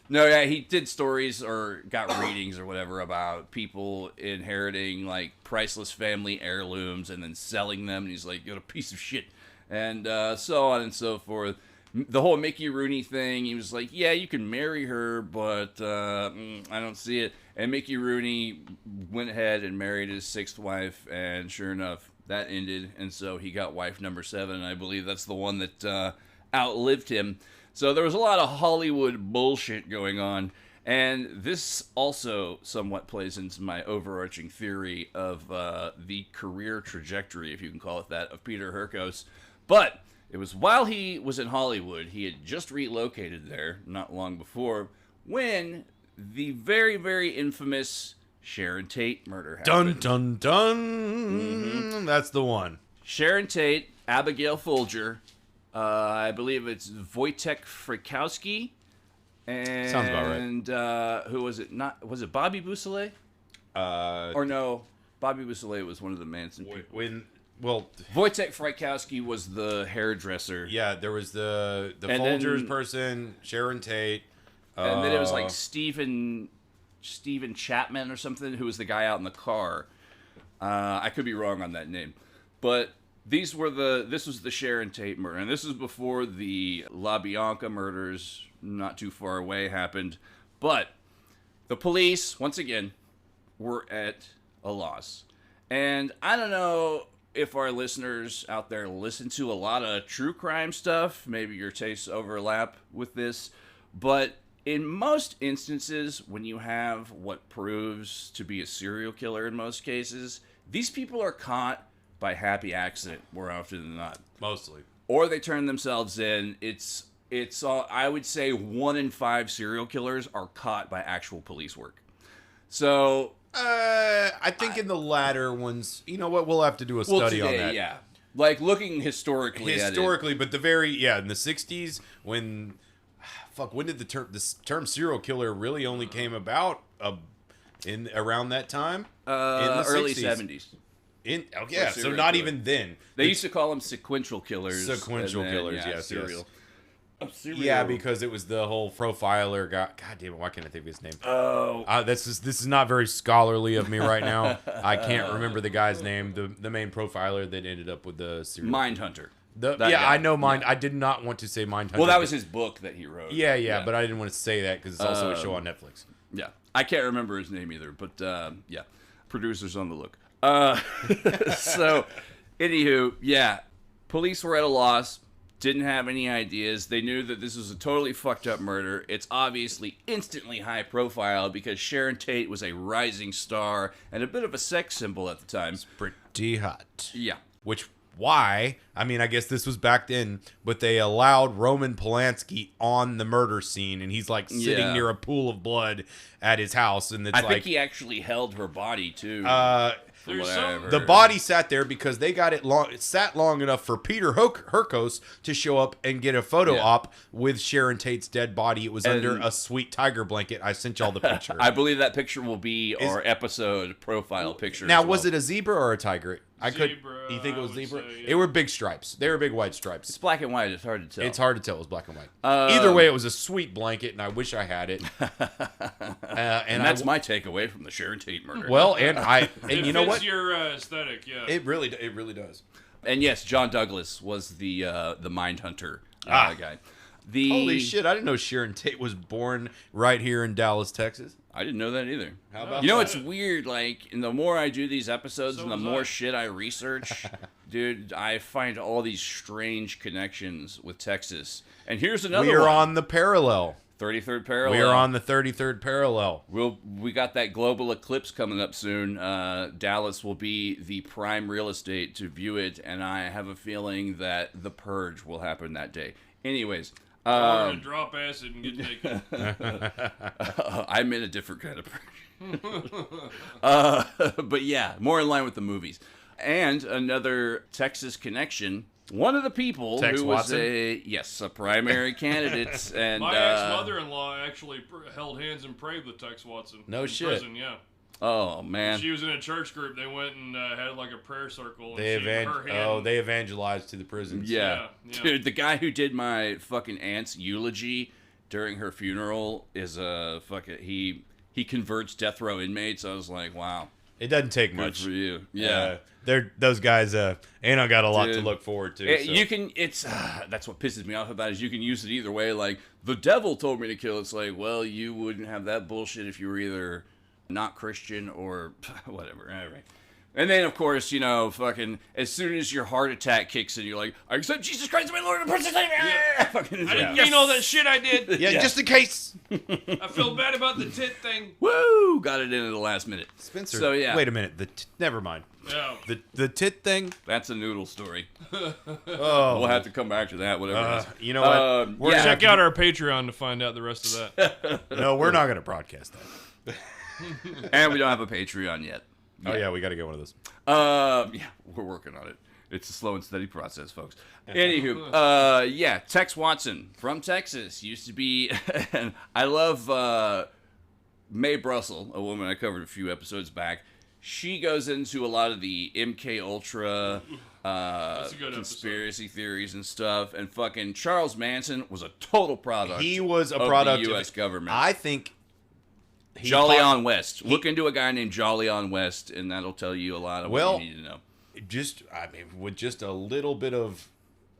No, yeah, he did stories or got readings or whatever about people inheriting like priceless family heirlooms and then selling them. And he's like, you're a piece of shit, and so on and so forth. The whole Mickey Rooney thing, he was like, yeah, you can marry her, but I don't see it. And Mickey Rooney went ahead and married his 6th wife, and sure enough, that ended. And so he got wife number 7, and I believe that's the one that outlived him. So there was a lot of Hollywood bullshit going on. And this also somewhat plays into my overarching theory of the career trajectory, if you can call it that, of Peter Hurkos. But it was while he was in Hollywood, he had just relocated there not long before, when the very, very infamous Sharon Tate murder happened. Dun, dun, dun. Mm-hmm. That's the one. Sharon Tate, Abigail Folger, I believe it's Wojtek Frykowski, and sounds about right. And who was it? Was it Bobby Beausoleil? Or no, Bobby Beausoleil was one of the Manson people. Wojtek Frykowski was the hairdresser. Yeah, there was the Folgers person, Sharon Tate, and then it was like Stephen Chapman or something, who was the guy out in the car. I could be wrong on that name, but this was the Sharon Tate murder, and this was before the La Bianca murders, not too far away, happened. But the police, once again, were at a loss. And I don't know if our listeners out there listen to a lot of true crime stuff. Maybe your tastes overlap with this. But in most instances, when you have what proves to be a serial killer in most cases, these people are caught by happy accident more often than not. Mostly. Or they turn themselves in. It's all, I would say 1 in 5 serial killers are caught by actual police work. So I think in the latter ones, you know what, we'll have to do a study on that. Yeah. Like looking historically at it. But in the 60s when did the term serial killer really only came about? in around that time in the early 60s. 70s. So not even then. They used to call them sequential killers. Sequential killers, yes. Serial. Yeah, because it was the whole profiler guy. God damn it, why can't I think of his name? Oh. This is not very scholarly of me right now. I can't remember the guy's name. The main profiler that ended up with the serial. Mindhunter. I know Mind. Yeah. I did not want to say Mindhunter. Well, that was his book that he wrote. Yeah, but I didn't want to say that because it's also a show on Netflix. Yeah, I can't remember his name either, but yeah, producers on the look. So, anywho, yeah, police were at a loss. Didn't have any ideas. They knew that this was a totally fucked up murder. It's obviously instantly high profile because Sharon Tate was a rising star and a bit of a sex symbol at the time. It's pretty hot. Yeah. Why? I mean, I guess this was back then, but they allowed Roman Polanski on the murder scene, and he's like sitting near a pool of blood at his house, and it's I think he actually held her body too. The body sat there because they got it long. It sat long enough for Peter Hurkos to show up and get a photo op with Sharon Tate's dead body. It was under a sweet tiger blanket. I sent y'all the picture. I believe that picture will be our episode profile picture. Now, was it a zebra or a tiger? Zebra, You think it was zebra? say, yeah. It were big stripes. They were big white stripes. It's black and white. It's hard to tell. It's hard to tell. It was black and white. Either way, it was a sweet blanket, and I wish I had it. And that's my takeaway from the Sharon Tate murder. Well, and you know what? It's your aesthetic, yeah. It really does. And yes, John Douglas was the Mindhunter guy. Holy shit! I didn't know Sharon Tate was born right here in Dallas, Texas. I didn't know that either. How about you know, that? it's weird. Like, and the more I do these episodes, and the was more I. shit I research, dude, I find all these strange connections with Texas. And here's another We are one. on the parallel. 33rd parallel. We are on the 33rd parallel. We got that global eclipse coming up soon. Dallas will be the prime real estate to view it, and I have a feeling that the purge will happen that day. Anyways. I'm gonna drop acid and get naked. I'm in a different kind of purge. But yeah, more in line with the movies. And another Texas connection. One of the people Tex who was Watson? a primary candidate, and My ex-mother-in-law actually held hands and prayed with Tex Watson. No in shit. Prison, yeah. oh man, She was in a church group. They went and had like a prayer circle. And They her hand, they evangelized to the prisons. yeah. Yeah. Dude, the guy who did my fucking aunt's eulogy during her funeral is a fucking he converts death row inmates. I was like, wow, It doesn't take good much. for you. Yeah. Those guys ain't I got a lot to Dude. look forward to. so. You can. It's that's what pisses me off about it, is you can use it either way. Like, the devil told me to kill. It's like, well, you wouldn't have that bullshit if you were either not Christian or whatever. All right. And then, of course, you know, fucking as soon as your heart attack kicks in, you're like, I accept Jesus Christ, my Lord and personal Savior. Yeah. Fucking, I didn't mean all that shit I did. yeah, just in case. I feel bad about the tit thing. Woo! Got it in at the last minute. Spencer. So yeah, Wait a minute. Never mind. Yeah. The tit thing. that's a noodle story. Oh, We'll have to come back to that. Whatever. it is. you know what? We're gonna Check out our Patreon to find out the rest of that. No, we're not gonna broadcast that. And we don't have a Patreon yet. Oh yeah, we got to get one of those. Yeah, we're working on it. It's a slow and steady process, folks. Anywho, yeah, Tex Watson from Texas used to be, and I love Mae Brussel, a woman I covered a few episodes back. She goes into a lot of the MK Ultra a good conspiracy theories and stuff, and fucking Charles Manson was a total product. He was a of product the of U.S. government. I think. Jolly on West. Look into a guy named Jolly on West, and that'll tell you a lot of what you need to know. With just a little bit of,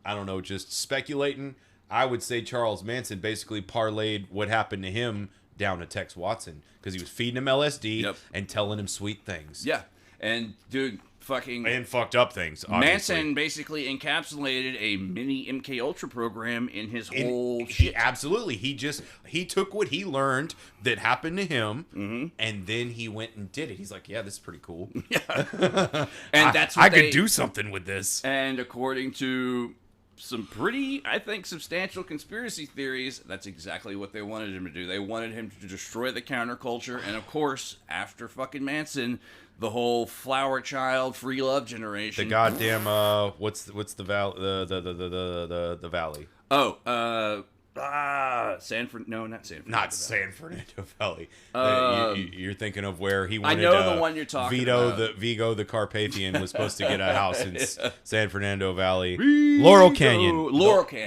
I don't know, just speculating, I would say Charles Manson basically parlayed what happened to him down to Tex Watson, because he was feeding him LSD and telling him sweet things. Yeah, and dude, fucking And fucked up things, obviously. Manson basically encapsulated a mini MK Ultra program in his whole He shit. absolutely. He took what he learned that happened to him, and then he went and did it. He's like, yeah, this is pretty cool. And that's what I could do something with this. And according to some pretty, I think, substantial conspiracy theories, that's exactly what they wanted him to do. They wanted him to destroy the counterculture, and of course, after fucking Manson, the whole flower child, free love generation. The goddamn what's the valley? The valley. Oh, not San Fernando. Not San Fernando Valley. You're thinking of where he wanted. I know the one you're talking about. Vigo the Carpathian was supposed to get a house in San Fernando Valley. Laurel Canyon.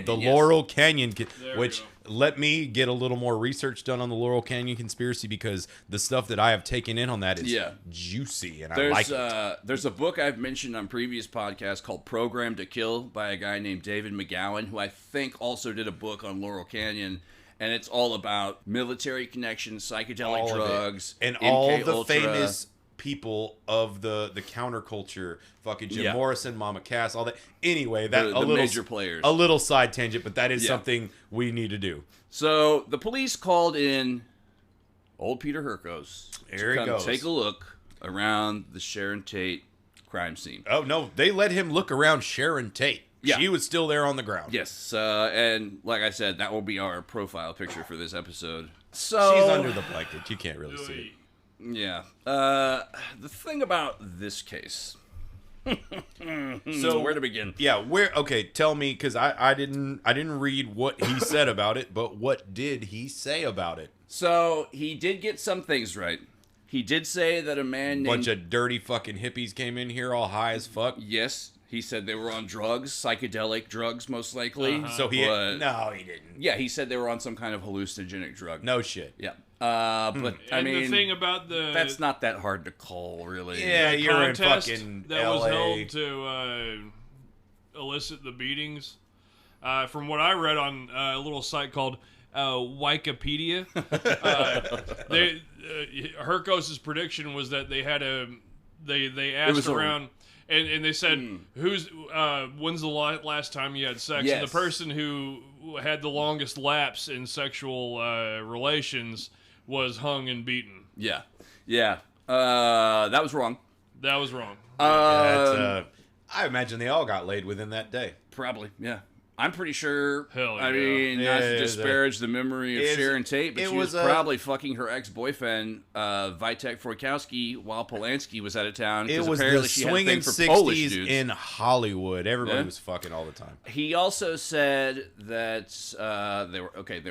The Laurel Canyon, which let me get a little more research done on the Laurel Canyon conspiracy, because the stuff that I have taken in on that is juicy, and I like it. There's a book I've mentioned on previous podcasts called Program to Kill by a guy named David McGowan, who I think also did a book on Laurel Canyon, and it's all about military connections, psychedelic drugs, and all the famous people of the counterculture, fucking Jim Morrison, Mama Cass, all that. Anyway, that the major players. A little side tangent, but that is something we need to do. So the police called in old Peter Hurkos to come take a look around the Sharon Tate crime scene. Oh no, they let him look around Sharon Tate. Yeah. She was still there on the ground. Yes, and like I said, that will be our profile picture for this episode. So she's under the blanket. You can't really see it. Yeah. The thing about this case. So where to begin? Yeah, okay, tell me, because I didn't read what he said about it, but what did he say about it? So he did get some things right. He did say that a man named... Bunch of dirty fucking hippies came in here all high as fuck. Yes. He said they were on drugs, psychedelic drugs, most likely. So no, he didn't. Yeah, he said they were on some kind of hallucinogenic drug. No shit. Yeah. But I mean, the thing about that's not that hard to call, really. Yeah, you're in fucking that LA. was held to elicit the beatings. From what I read on a little site called Wikipedia, Hurkos' prediction was that they had they asked around. And they said, when's the last time you had sex? Yes. And the person who had the longest lapse in sexual relations was hung and beaten. Yeah. Yeah. That was wrong. That was wrong. I imagine they all got laid within that day. Probably, yeah. I'm pretty sure. Hell yeah. I mean, not to disparage the memory of Sharon Tate, but she was probably fucking her ex-boyfriend, Wojtek Frykowski, while Polanski was out of town. It was apparently the she had a swinging thing for Polish 60s dudes. in Hollywood. Everybody was fucking all the time. He also said that they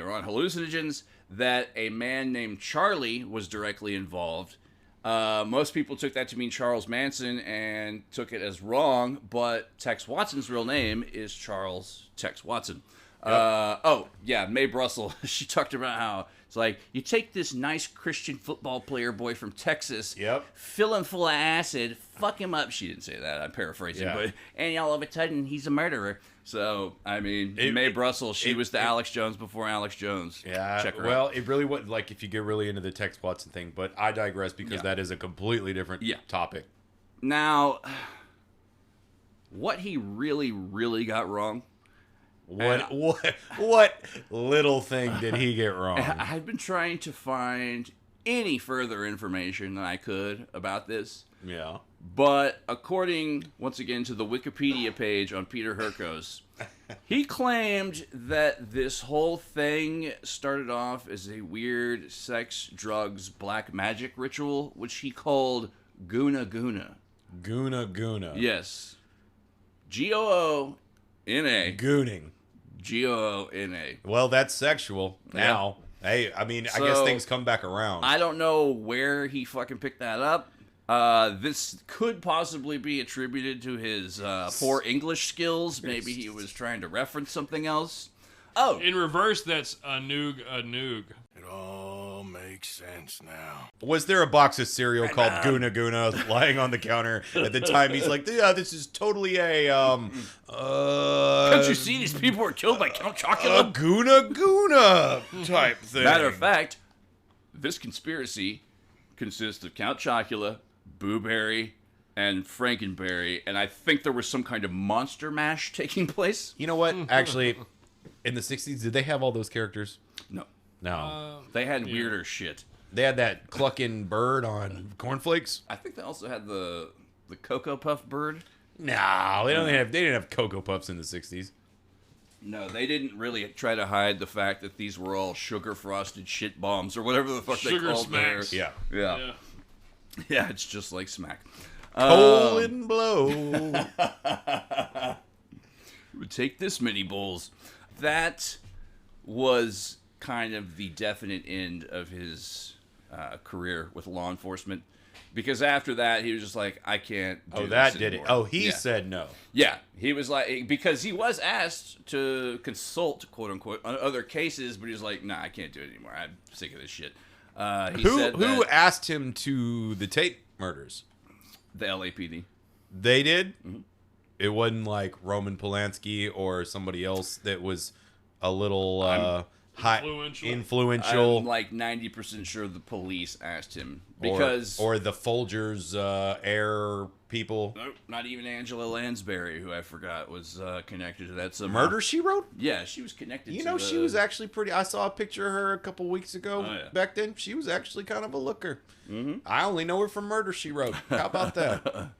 were on hallucinogens, that a man named Charlie was directly involved. Most people took that to mean Charles Manson and took it as wrong, but Tex Watson's real name is Charles Tex Watson. Yep. Mae Brussel, she talked about how it's like, you take this nice Christian football player boy from Texas, fill him full of acid, fuck him up. She didn't say that, I'm paraphrasing, but and all of a sudden he's a murderer. So, I mean, Mae Brussel, she was the Alex Jones before Alex Jones. Yeah, check her well, out. it really would, like, if you get really into the Tex Watson thing, but I digress because that is a completely different topic. Now, what he really, really got wrong. What little thing did he get wrong? I've been trying to find any further information than I could about this. Yeah. But according, once again, to the Wikipedia page on Peter Hurkos, he claimed that this whole thing started off as a weird sex, drugs, black magic ritual, which he called Goona Goona. Goona Goona. Yes. G-O-O-N-A. Gooning. G-O-O-N-A. Well, that's sexual now. Hey, I mean, I guess things come back around. I don't know where he fucking picked that up. This could possibly be attributed to his poor English skills. Maybe he was trying to reference something else. Oh. In reverse, that's a noog. It all makes sense now. Was there a box of cereal called Goona Goona lying on the counter at the time? He's like, yeah, this is totally a, Don't you see these people were killed by Count Chocula? A Goona Goona type thing. Matter of fact, this conspiracy consists of Count Chocula, Boo Berry, and Frankenberry, and I think there was some kind of monster mash taking place. You know what? Actually, in the 60s, did they have all those characters? No. They had weirder shit. They had that clucking bird on cornflakes? I think they also had the Cocoa Puff bird. No, they didn't have Cocoa Puffs in the 60s. No, they didn't really try to hide the fact that these were all sugar frosted shit bombs or whatever the fuck they called smacks. theirs. Yeah. Yeah, it's just like smack. Colon blow. It would take this many bowls. That was kind of the definite end of his career with law enforcement. Because after that, he was just like, I can't do this did it. anymore. Oh, he said no. Yeah, he was like, because he was asked to consult, quote unquote, on other cases, but he was like, nah, I can't do it anymore. I'm sick of this shit. Who asked him to the Tate murders? The LAPD. They did? Mm-hmm. It wasn't like Roman Polanski or somebody else that was a little influential. I'm like 90% sure the police asked him. Because or the Folgers air people. Nope, not even Angela Lansbury, who I forgot was connected to that. Murder, She Wrote? Yeah, she was connected to she was actually pretty... I saw a picture of her a couple weeks ago. Oh, yeah. Back then, she was actually kind of a looker. Mm-hmm. I only know her from Murder, She Wrote. How about that?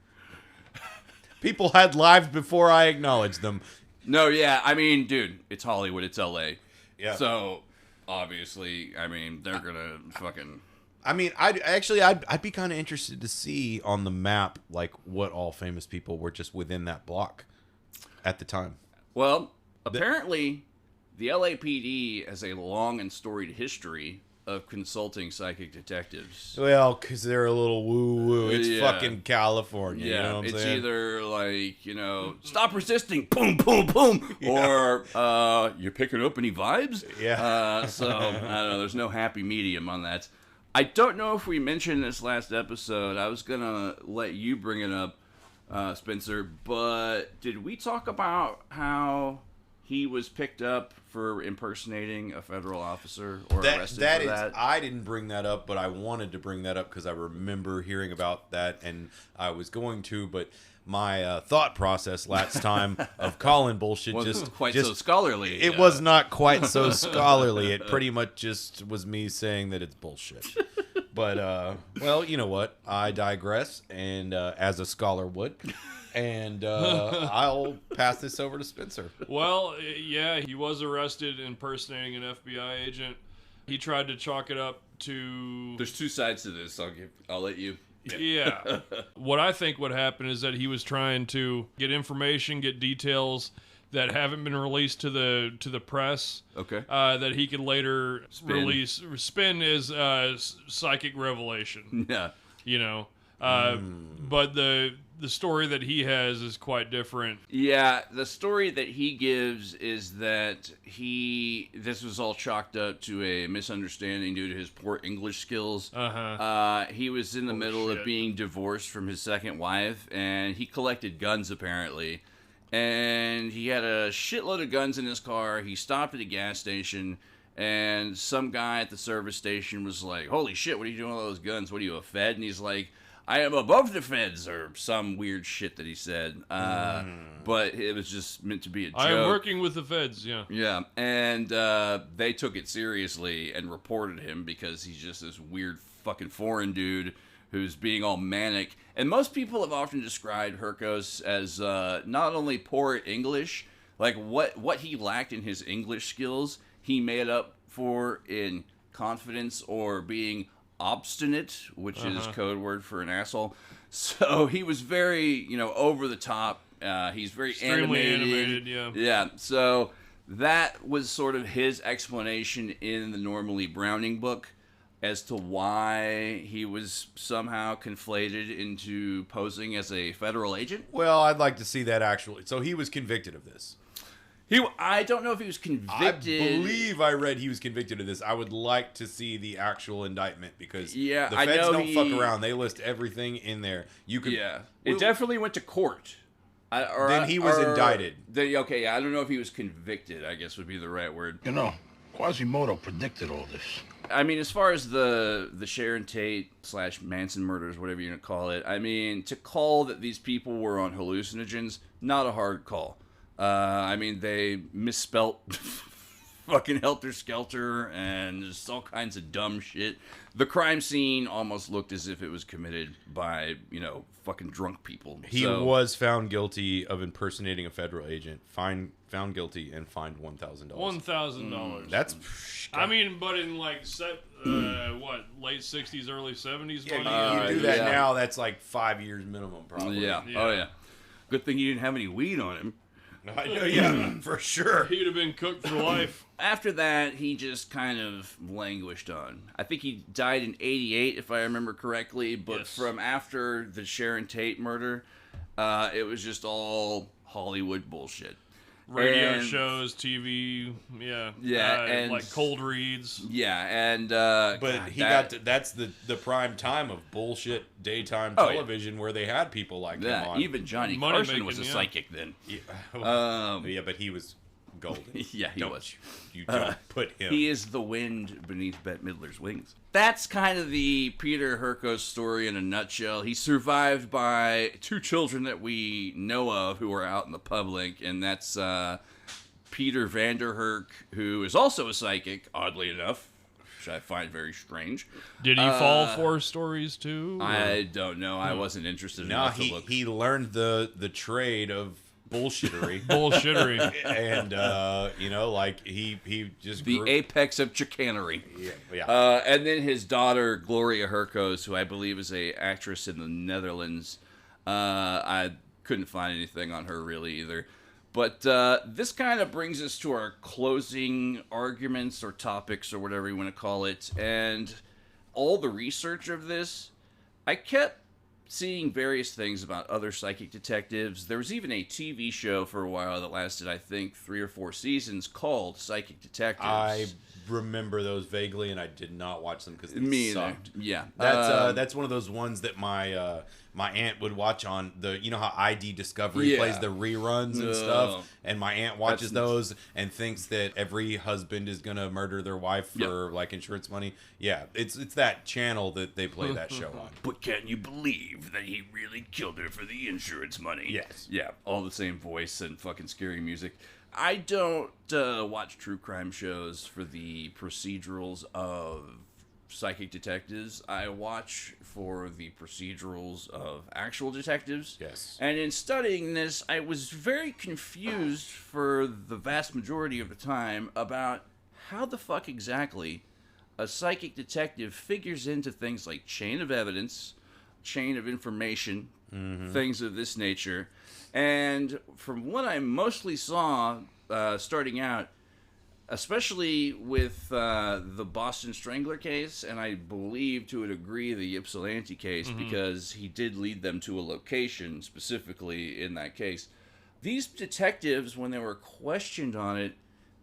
People had lives before I acknowledged them. No, yeah, I mean, dude, it's Hollywood, it's L.A. Yeah. So, obviously, I mean, they're gonna fucking... I mean, I'd be kind of interested to see on the map, like, what all famous people were just within that block at the time. Well, apparently, the LAPD has a long and storied history of consulting psychic detectives. Well, because they're a little woo-woo. It's Yeah. fucking California. Yeah, You know what I'm it's saying? either like, stop resisting, boom, boom, boom, or you're picking up any vibes? Yeah. So, I don't know, there's no happy medium on that. I don't know if we mentioned this last episode. I was going to let you bring it up, Spencer, but did we talk about how he was picked up for impersonating a federal officer or arrested for that? I didn't bring that up, but I wanted to bring that up because I remember hearing about that, and I was going to, but my thought process last time of calling bullshit Wasn't quite just so scholarly. It was not quite so scholarly. It pretty much just was me saying that it's bullshit. But, well, you know what? I digress, and as a scholar would. And I'll pass this over to Spencer. Well, yeah, he was arrested impersonating an FBI agent. He tried to chalk it up to... There's two sides to this. I'll let you... Yeah. What I think would happen is that he was trying to get information, get details that haven't been released to the press. Okay. That he could later spin as psychic revelation. Yeah. But the story that he has is quite different. Yeah, the story that he gives is that this was all chalked up to a misunderstanding due to his poor English skills. He was in the middle of being divorced from his second wife, and he collected guns apparently. And he had a shitload of guns in his car. He stopped at a gas station, and some guy at the service station was like, "Holy shit, what are you doing with all those guns? What are you, a Fed?" And he's like, "I am above the feds," or some weird shit that he said. But it was just meant to be a joke. I am working with the feds, yeah. Yeah, and they took it seriously and reported him because he's just this weird fucking foreign dude who's being all manic. And most people have often described Hurkos as not only poor at English, like what he lacked in his English skills, he made up for in confidence or being obstinate, which is code word for an asshole. So he was very, over the top. He's very extremely animated, yeah. Yeah, so that was sort of his explanation in the Norma Lee Browning book as to why he was somehow conflated into posing as a federal agent. Well, I'd like to see that actually. So he was convicted of this. I don't know if he was convicted. I believe I read he was convicted of this. I would like to see the actual indictment because the feds don't fuck around. They list everything in there. It definitely went to court. Then he was indicted. I don't know if he was convicted, I guess would be the right word. Quasimodo predicted all this. I mean, as far as the Sharon Tate / Manson murders, whatever you're going to call it, I mean, to call that these people were on hallucinogens, not a hard call. I mean, they misspelt fucking Helter Skelter and just all kinds of dumb shit. The crime scene almost looked as if it was committed by, fucking drunk people. He was found guilty of impersonating a federal agent, found guilty, and fined $1,000. $1,000. That's... I mean, but in like, late 60s, early 70s money? Yeah, you do that now, that's like 5 years minimum, probably. Yeah. Oh, yeah. Good thing you didn't have any weed on him. Yeah, for sure. He'd have been cooked for life. After that, he just kind of languished on. I think he died in 88, if I remember correctly, but Yes. from after the Sharon Tate murder, it was just all Hollywood bullshit. Radio And- shows, TV, Yeah, and- like cold reads. Yeah, and But that's the prime time of bullshit daytime Oh, yeah. television where they had people like him on. even Johnny Money Carson making, was a yeah. psychic then. Yeah, yeah, but he was golden. Yeah, he Don't was. You don't put him. He is the wind beneath Bette Midler's wings. That's kind of the Peter Hurkos story in a nutshell. He's survived by 2 children that we know of who are out in the public, and that's Peter Vanderherk, who is also a psychic, oddly enough, which I find very strange. Did he fall for stories too? I don't know. I wasn't interested No, enough to look. he learned the trade of bullshittery. Bullshittery. And like he just The grew. apex of chicanery. Yeah. And then his daughter, Gloria Hurkos, who I believe is a actress in the Netherlands. I couldn't find anything on her really either. But this kind of brings us to our closing arguments or topics or whatever you want to call it. And all the research of this, I kept seeing various things about other psychic detectives. There was even a TV show for a while that lasted, I think, 3 or 4 seasons called Psychic Detectives. I remember those vaguely, and I did not watch them because they Me either. sucked. Yeah. That's one of those ones that my my aunt would watch on the, you know how ID Discovery Yeah. plays the reruns and No. stuff, and my aunt watches That's- those and thinks that every husband is gonna murder their wife for like insurance money. Yeah, it's that channel that they play that show on. But can you believe that he really killed her for the insurance money? Yes. Yeah, all the same voice and fucking scary music. I don't watch true crime shows for the procedurals of psychic detectives. I watch for the procedurals of actual detectives. Yes. And in studying this, I was very confused for the vast majority of the time about how the fuck exactly a psychic detective figures into things like chain of evidence, chain of information, things of this nature. And from what I mostly saw starting out, especially with the Boston Strangler case, and I believe to a degree the Ypsilanti case, because he did lead them to a location specifically in that case. These detectives, when they were questioned on it,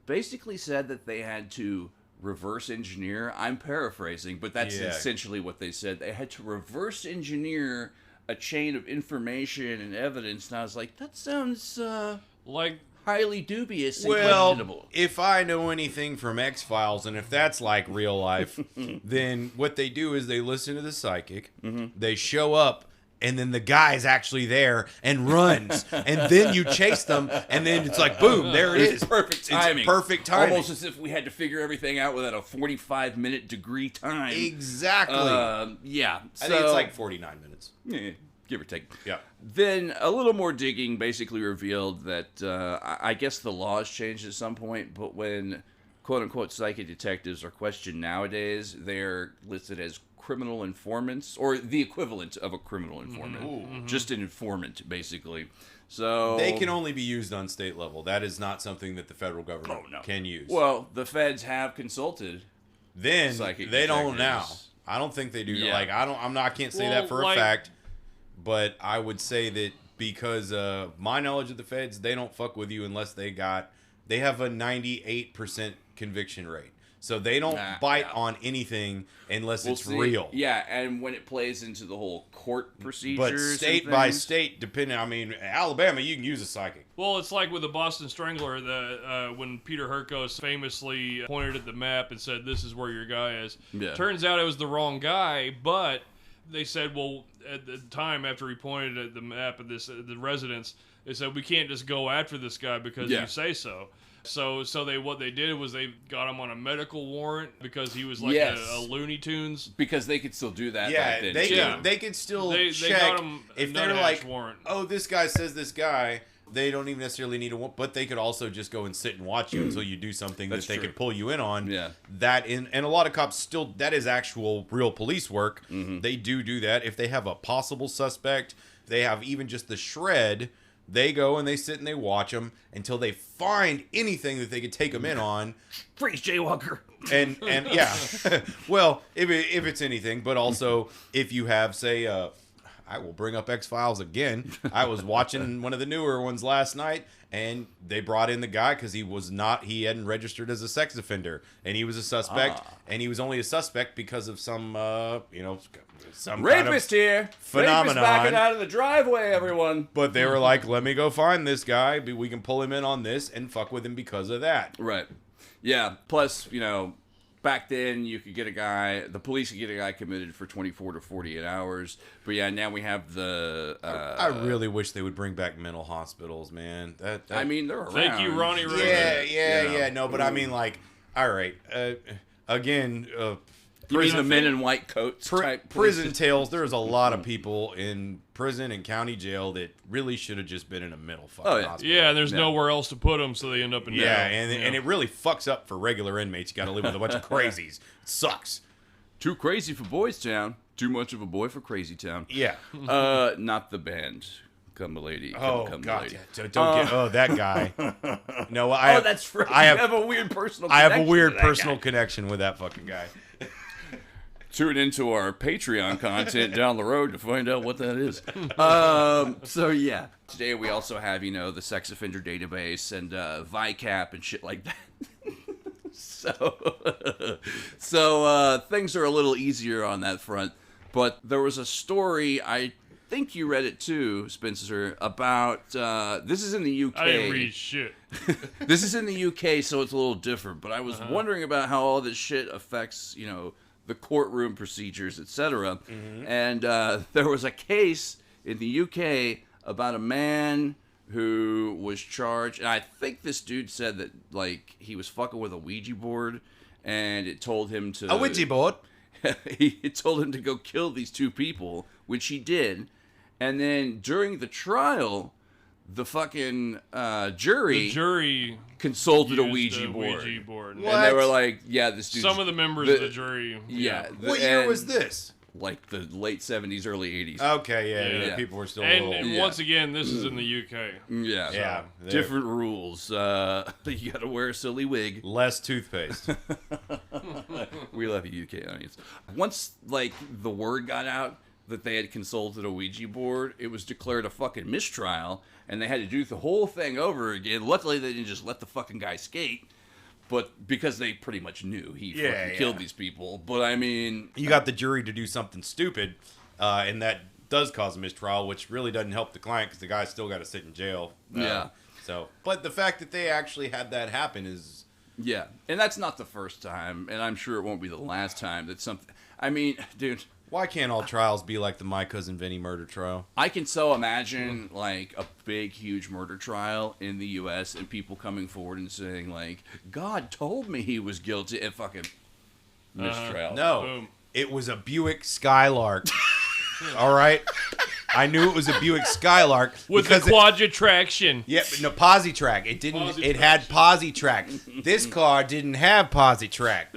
basically said that they had to reverse engineer. I'm paraphrasing, but that's essentially what they said. They had to reverse engineer a chain of information and evidence, and I was like, that sounds Like, highly dubious and Well, questionable. if I know anything from X-Files, and if that's like real life, then what they do is they listen to the psychic, they show up, and then the guy's actually there and runs, and then you chase them, and then it's like, boom, there it is. It's perfect timing. It's perfect timing. Almost as if we had to figure everything out within a 45-minute degree time. Exactly. Yeah. I think it's like 49 minutes. Yeah, give or take. Yeah. Then a little more digging basically revealed that I guess the laws changed at some point, but when quote-unquote psychic detectives are questioned nowadays, they're listed as criminal informants, or the equivalent of a criminal informant. Just an informant, basically. So They can only be used on state level. That is not something that the federal government Oh, no. can use. Well, the feds have consulted. then psychic they don't now. detectives. I don't think they do. Yeah. Like I can't say Well, that for like- a fact, but I would say that because my knowledge of the feds, they don't fuck with you unless they have a 98% conviction rate. So they don't bite on anything unless it's real. Yeah, and when it plays into the whole court procedures. But and state by things. state, depending. I mean, Alabama, you can use a psychic. well, it's like with the Boston Strangler, when Peter Hurkos famously pointed at the map and said, "This is where your guy is." Yeah. Turns out it was the wrong guy, but they said, well, at the time after he pointed at the map of the residence, they said, we can't just go after this guy because you say so. So what they did was they got him on a medical warrant because he was like a Looney Tunes. Because they could still do that Yeah, back then. they too. can. They could still They check got him a if they're nut like, hatch warrant. oh, this guy says this guy. They don't even necessarily need a warrant, but they could also just go and sit and watch you until you do something That's that they true. could pull you in on. Yeah. And a lot of cops still, that is actual real police work. They do that. If they have a possible suspect, they have even just the shred They go and they sit and they watch them until they find anything that they could take them in on. Freeze, jaywalker. And yeah, well, if it's anything, but also if you have, say, I will bring up X-Files again. I was watching one of the newer ones last night, and they brought in the guy because he hadn't registered as a sex offender, and he was a suspect, and he was only a suspect because of some, some Rapist kind of here. phenomenon. Rapist backing out of the driveway, everyone. But they were like, let me go find this guy. We can pull him in on this and fuck with him because of that. Right. Yeah. Plus, back then you could get the police could get a guy committed for 24 to 48 hours. But yeah, now we have the... I really wish they would bring back mental hospitals, man. I mean, they're around. Thank you, Ronnie Road. Yeah. No, but I mean, like, all right. Again... Prison the men in white coats. Prison tales. There's a lot of people in prison and county jail that really should have just been in a mental fucking hospital. Yeah, and there's nowhere else to put them, so they end up in jail. And it really fucks up for regular inmates. You got to live with a bunch of crazies. It sucks. Too crazy for Boys Town. Too much of a boy for Crazy Town. Yeah. Not the band. Come, lady. Come, God. lady. Don't get that guy. No, that's right. I have a weird personal. I have a weird personal connection with that fucking guy. Tune into our Patreon content down the road to find out what that is. So yeah, today we also have the sex offender database and VICAP and shit like that. so things are a little easier on that front. But there was a story, I think you read it too, Spencer, about this is in the UK. I didn't read shit. This is in the UK, so it's a little different. But I was wondering about how all this shit affects the courtroom procedures, etc. Mm-hmm. And there was a case in the UK about a man who was charged, and I think this dude said that like he was fucking with a Ouija board, and it told him to a Ouija board. It told him to go kill these two people, which he did, and then during the trial, the fucking jury consulted a Ouija board. What? And they were like, yeah, this dude. Some of the members of the jury. Yeah. What year was this? Like the late 70s, early 80s. Okay, yeah. People were still and once again, this is in the UK. Yeah. Yeah. Different rules. You gotta wear a silly wig. Less toothpaste. We love you, UK audience. Once, like, the word got out that they had consulted a Ouija board, it was declared a fucking mistrial, and they had to do the whole thing over again. Luckily, they didn't just let the fucking guy skate, but because they pretty much knew he fucking killed these people. But I mean, you got the jury to do something stupid, and that does cause a mistrial, which really doesn't help the client because the guy's still got to sit in jail. So, but the fact that they actually had that happen is and that's not the first time, and I'm sure it won't be the last time that something. I mean, dude. Why can't all trials be like the My Cousin Vinny murder trial? I can so imagine, like, a big, huge murder trial in the U.S. and people coming forward and saying, like, God told me he was guilty, and fucking mistrial. No, Boom. It was a Buick Skylark. All right? I knew it was a Buick Skylark. With the quadra traction. Yeah, but no, Posi Track. It didn't. Posi it had Posi Track. This car didn't have Posi Track.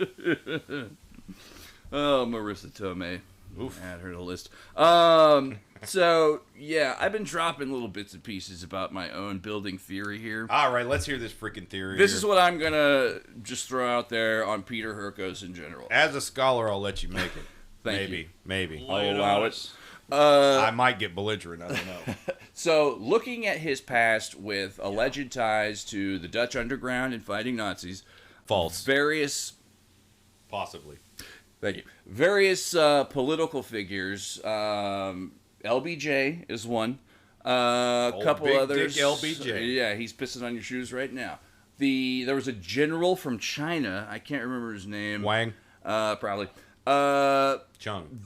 Oh, Marissa Tomei. Oof. Add her to the list. So, yeah, I've been dropping little bits and pieces about my own building theory here. All right, let's hear this freaking theory. This is what I'm going to just throw out there on Peter Hurkos in general. As a scholar, I'll let you make it. Thank you. Maybe. I'll allow it. I might get belligerent. I don't know. So, looking at his past with alleged ties to the Dutch underground and fighting Nazis. False. Possibly. Thank you. Various political figures. LBJ is one. A couple big others. Dick LBJ. Yeah, he's pissing on your shoes right now. There was a general from China. I can't remember his name. Wang. Probably. Chung.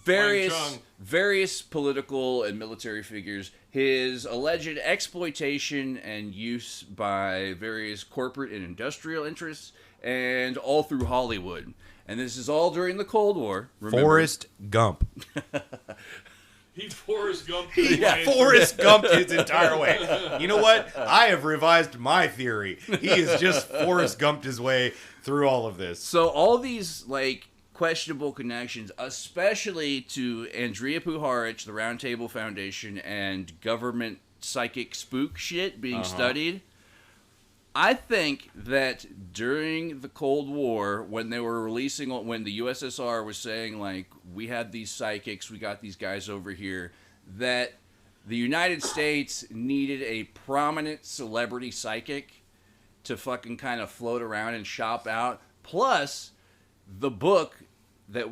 Various political and military figures. His alleged exploitation and use by various corporate and industrial interests, and all through Hollywood. And this is all during the Cold War. Remember? Forrest Gump. He Forrest Gumped Forrest Gumped his entire way. You know what? I have revised my theory. He is just Forrest Gumped his way through all of this. So all these, like, questionable connections, especially to Andrea Puharich, the Round Table Foundation, and government psychic spook shit being studied. I think that during the Cold War, when they were releasing, when the USSR was saying, like, we had these psychics, we got these guys over here, that the United States needed a prominent celebrity psychic to fucking kind of float around and shop out. Plus, the book that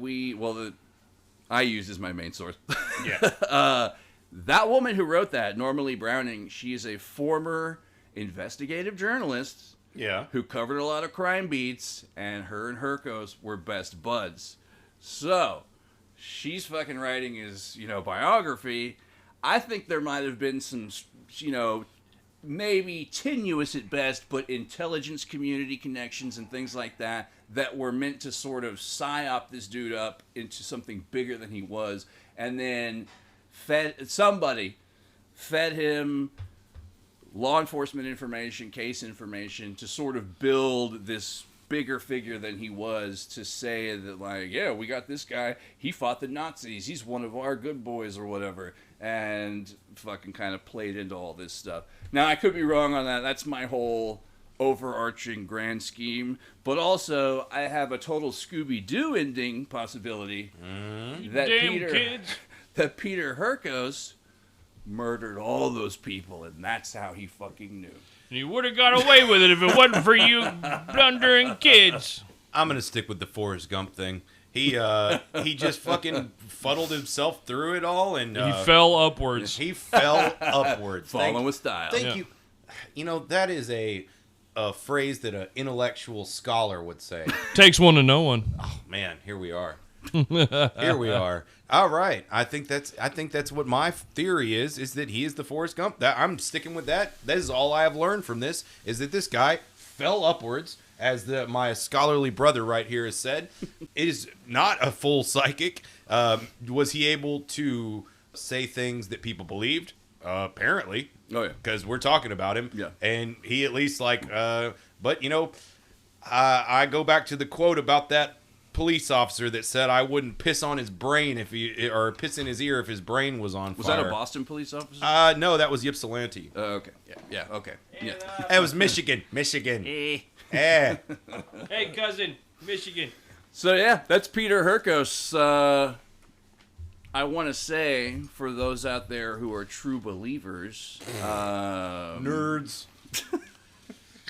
I use as my main source. Yeah. That woman who wrote that, Norma Lee Browning, she is a former investigative journalist who covered a lot of crime beats, and her and Hurkos were best buds. So, she's fucking writing his, biography. I think there might have been some, maybe tenuous at best, but intelligence community connections and things like that were meant to sort of psyop this dude up into something bigger than he was, and then somebody fed him law enforcement information, case information, to sort of build this bigger figure than he was, to say that, like, yeah, we got this guy, he fought the Nazis, he's one of our good boys or whatever, and fucking kind of played into all this stuff. Now, I could be wrong on that. That's my whole overarching grand scheme, but also I have a total Scooby-Doo ending possibility that Peter Hurkos murdered all those people, and that's how he fucking knew. And he would have got away with it if it wasn't for you blundering kids. I'm gonna stick with the Forrest Gump thing. He just fucking fuddled himself through it all, and he fell upwards. He fell upwards. Falling with style. Thank you. You know, that is a phrase that an intellectual scholar would say. Takes one to know one. Oh man, here we are. Here we are. All right. I think that's what my theory is that he is the Forrest Gump. I'm sticking with that. That is all I have learned from this, is that this guy fell upwards, as my scholarly brother right here has said. It is not a full psychic. Was he able to say things that people believed? Apparently. Oh yeah. Because we're talking about him. Yeah. And he at least but I go back to the quote about that police officer that said I wouldn't piss on his brain or piss in his ear if his brain was on fire. Was that a Boston police officer? No, that was Ypsilanti. Okay. Yeah. Okay. Yeah. It was Michigan. Hey, cousin, Michigan. So yeah, that's Peter Hurkos. I want to say, for those out there who are true believers, Nerds.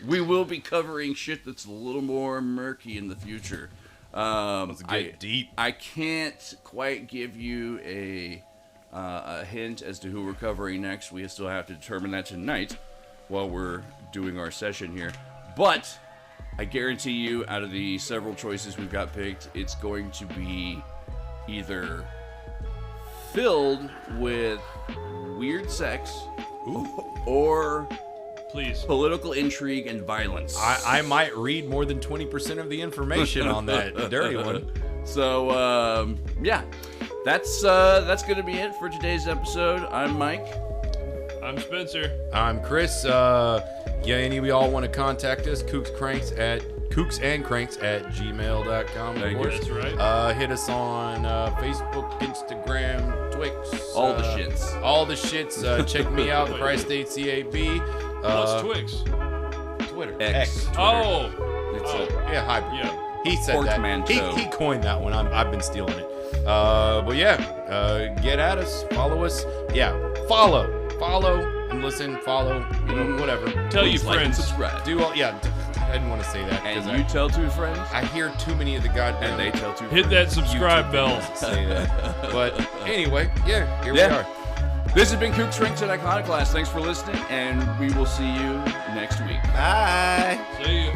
we will be covering shit that's a little more murky in the future. Let's get deep. I can't quite give you a hint as to who we're covering next. We still have to determine that tonight while we're doing our session here. But I guarantee you, out of the several choices we've got picked, it's going to be either filled with weird sex or Please. political intrigue and violence. I might read more than 20% of the information on that dirty one. So, yeah, that's going to be it for today's episode. I'm Mike. I'm Spencer. I'm Chris. Any of y'all want to contact us, kooksandcranks@gmail.com. Of course. That's right. Hit us on Facebook, Instagram, Twix. All the shits. All the shits. Check me out, Christ8CAB. What's Twix? Twitter. X. Twitter. Oh. It's Yeah, hybrid. Yeah. He said that. He coined that one. I've been stealing it. But yeah, get at us. Follow us. Yeah, follow and listen. Follow. Whatever. Tell Please your like and friends. subscribe. Do all. Yeah. I didn't want to say that And because you tell two friends, I hear too many of the goddamn. and they tell two Hit friends. that subscribe bell. say that. But anyway, yeah, here we Yeah. are. This has been Kooks, Shrinks, and Iconoclast. Thanks for listening, and we will see you next week. Bye. See you.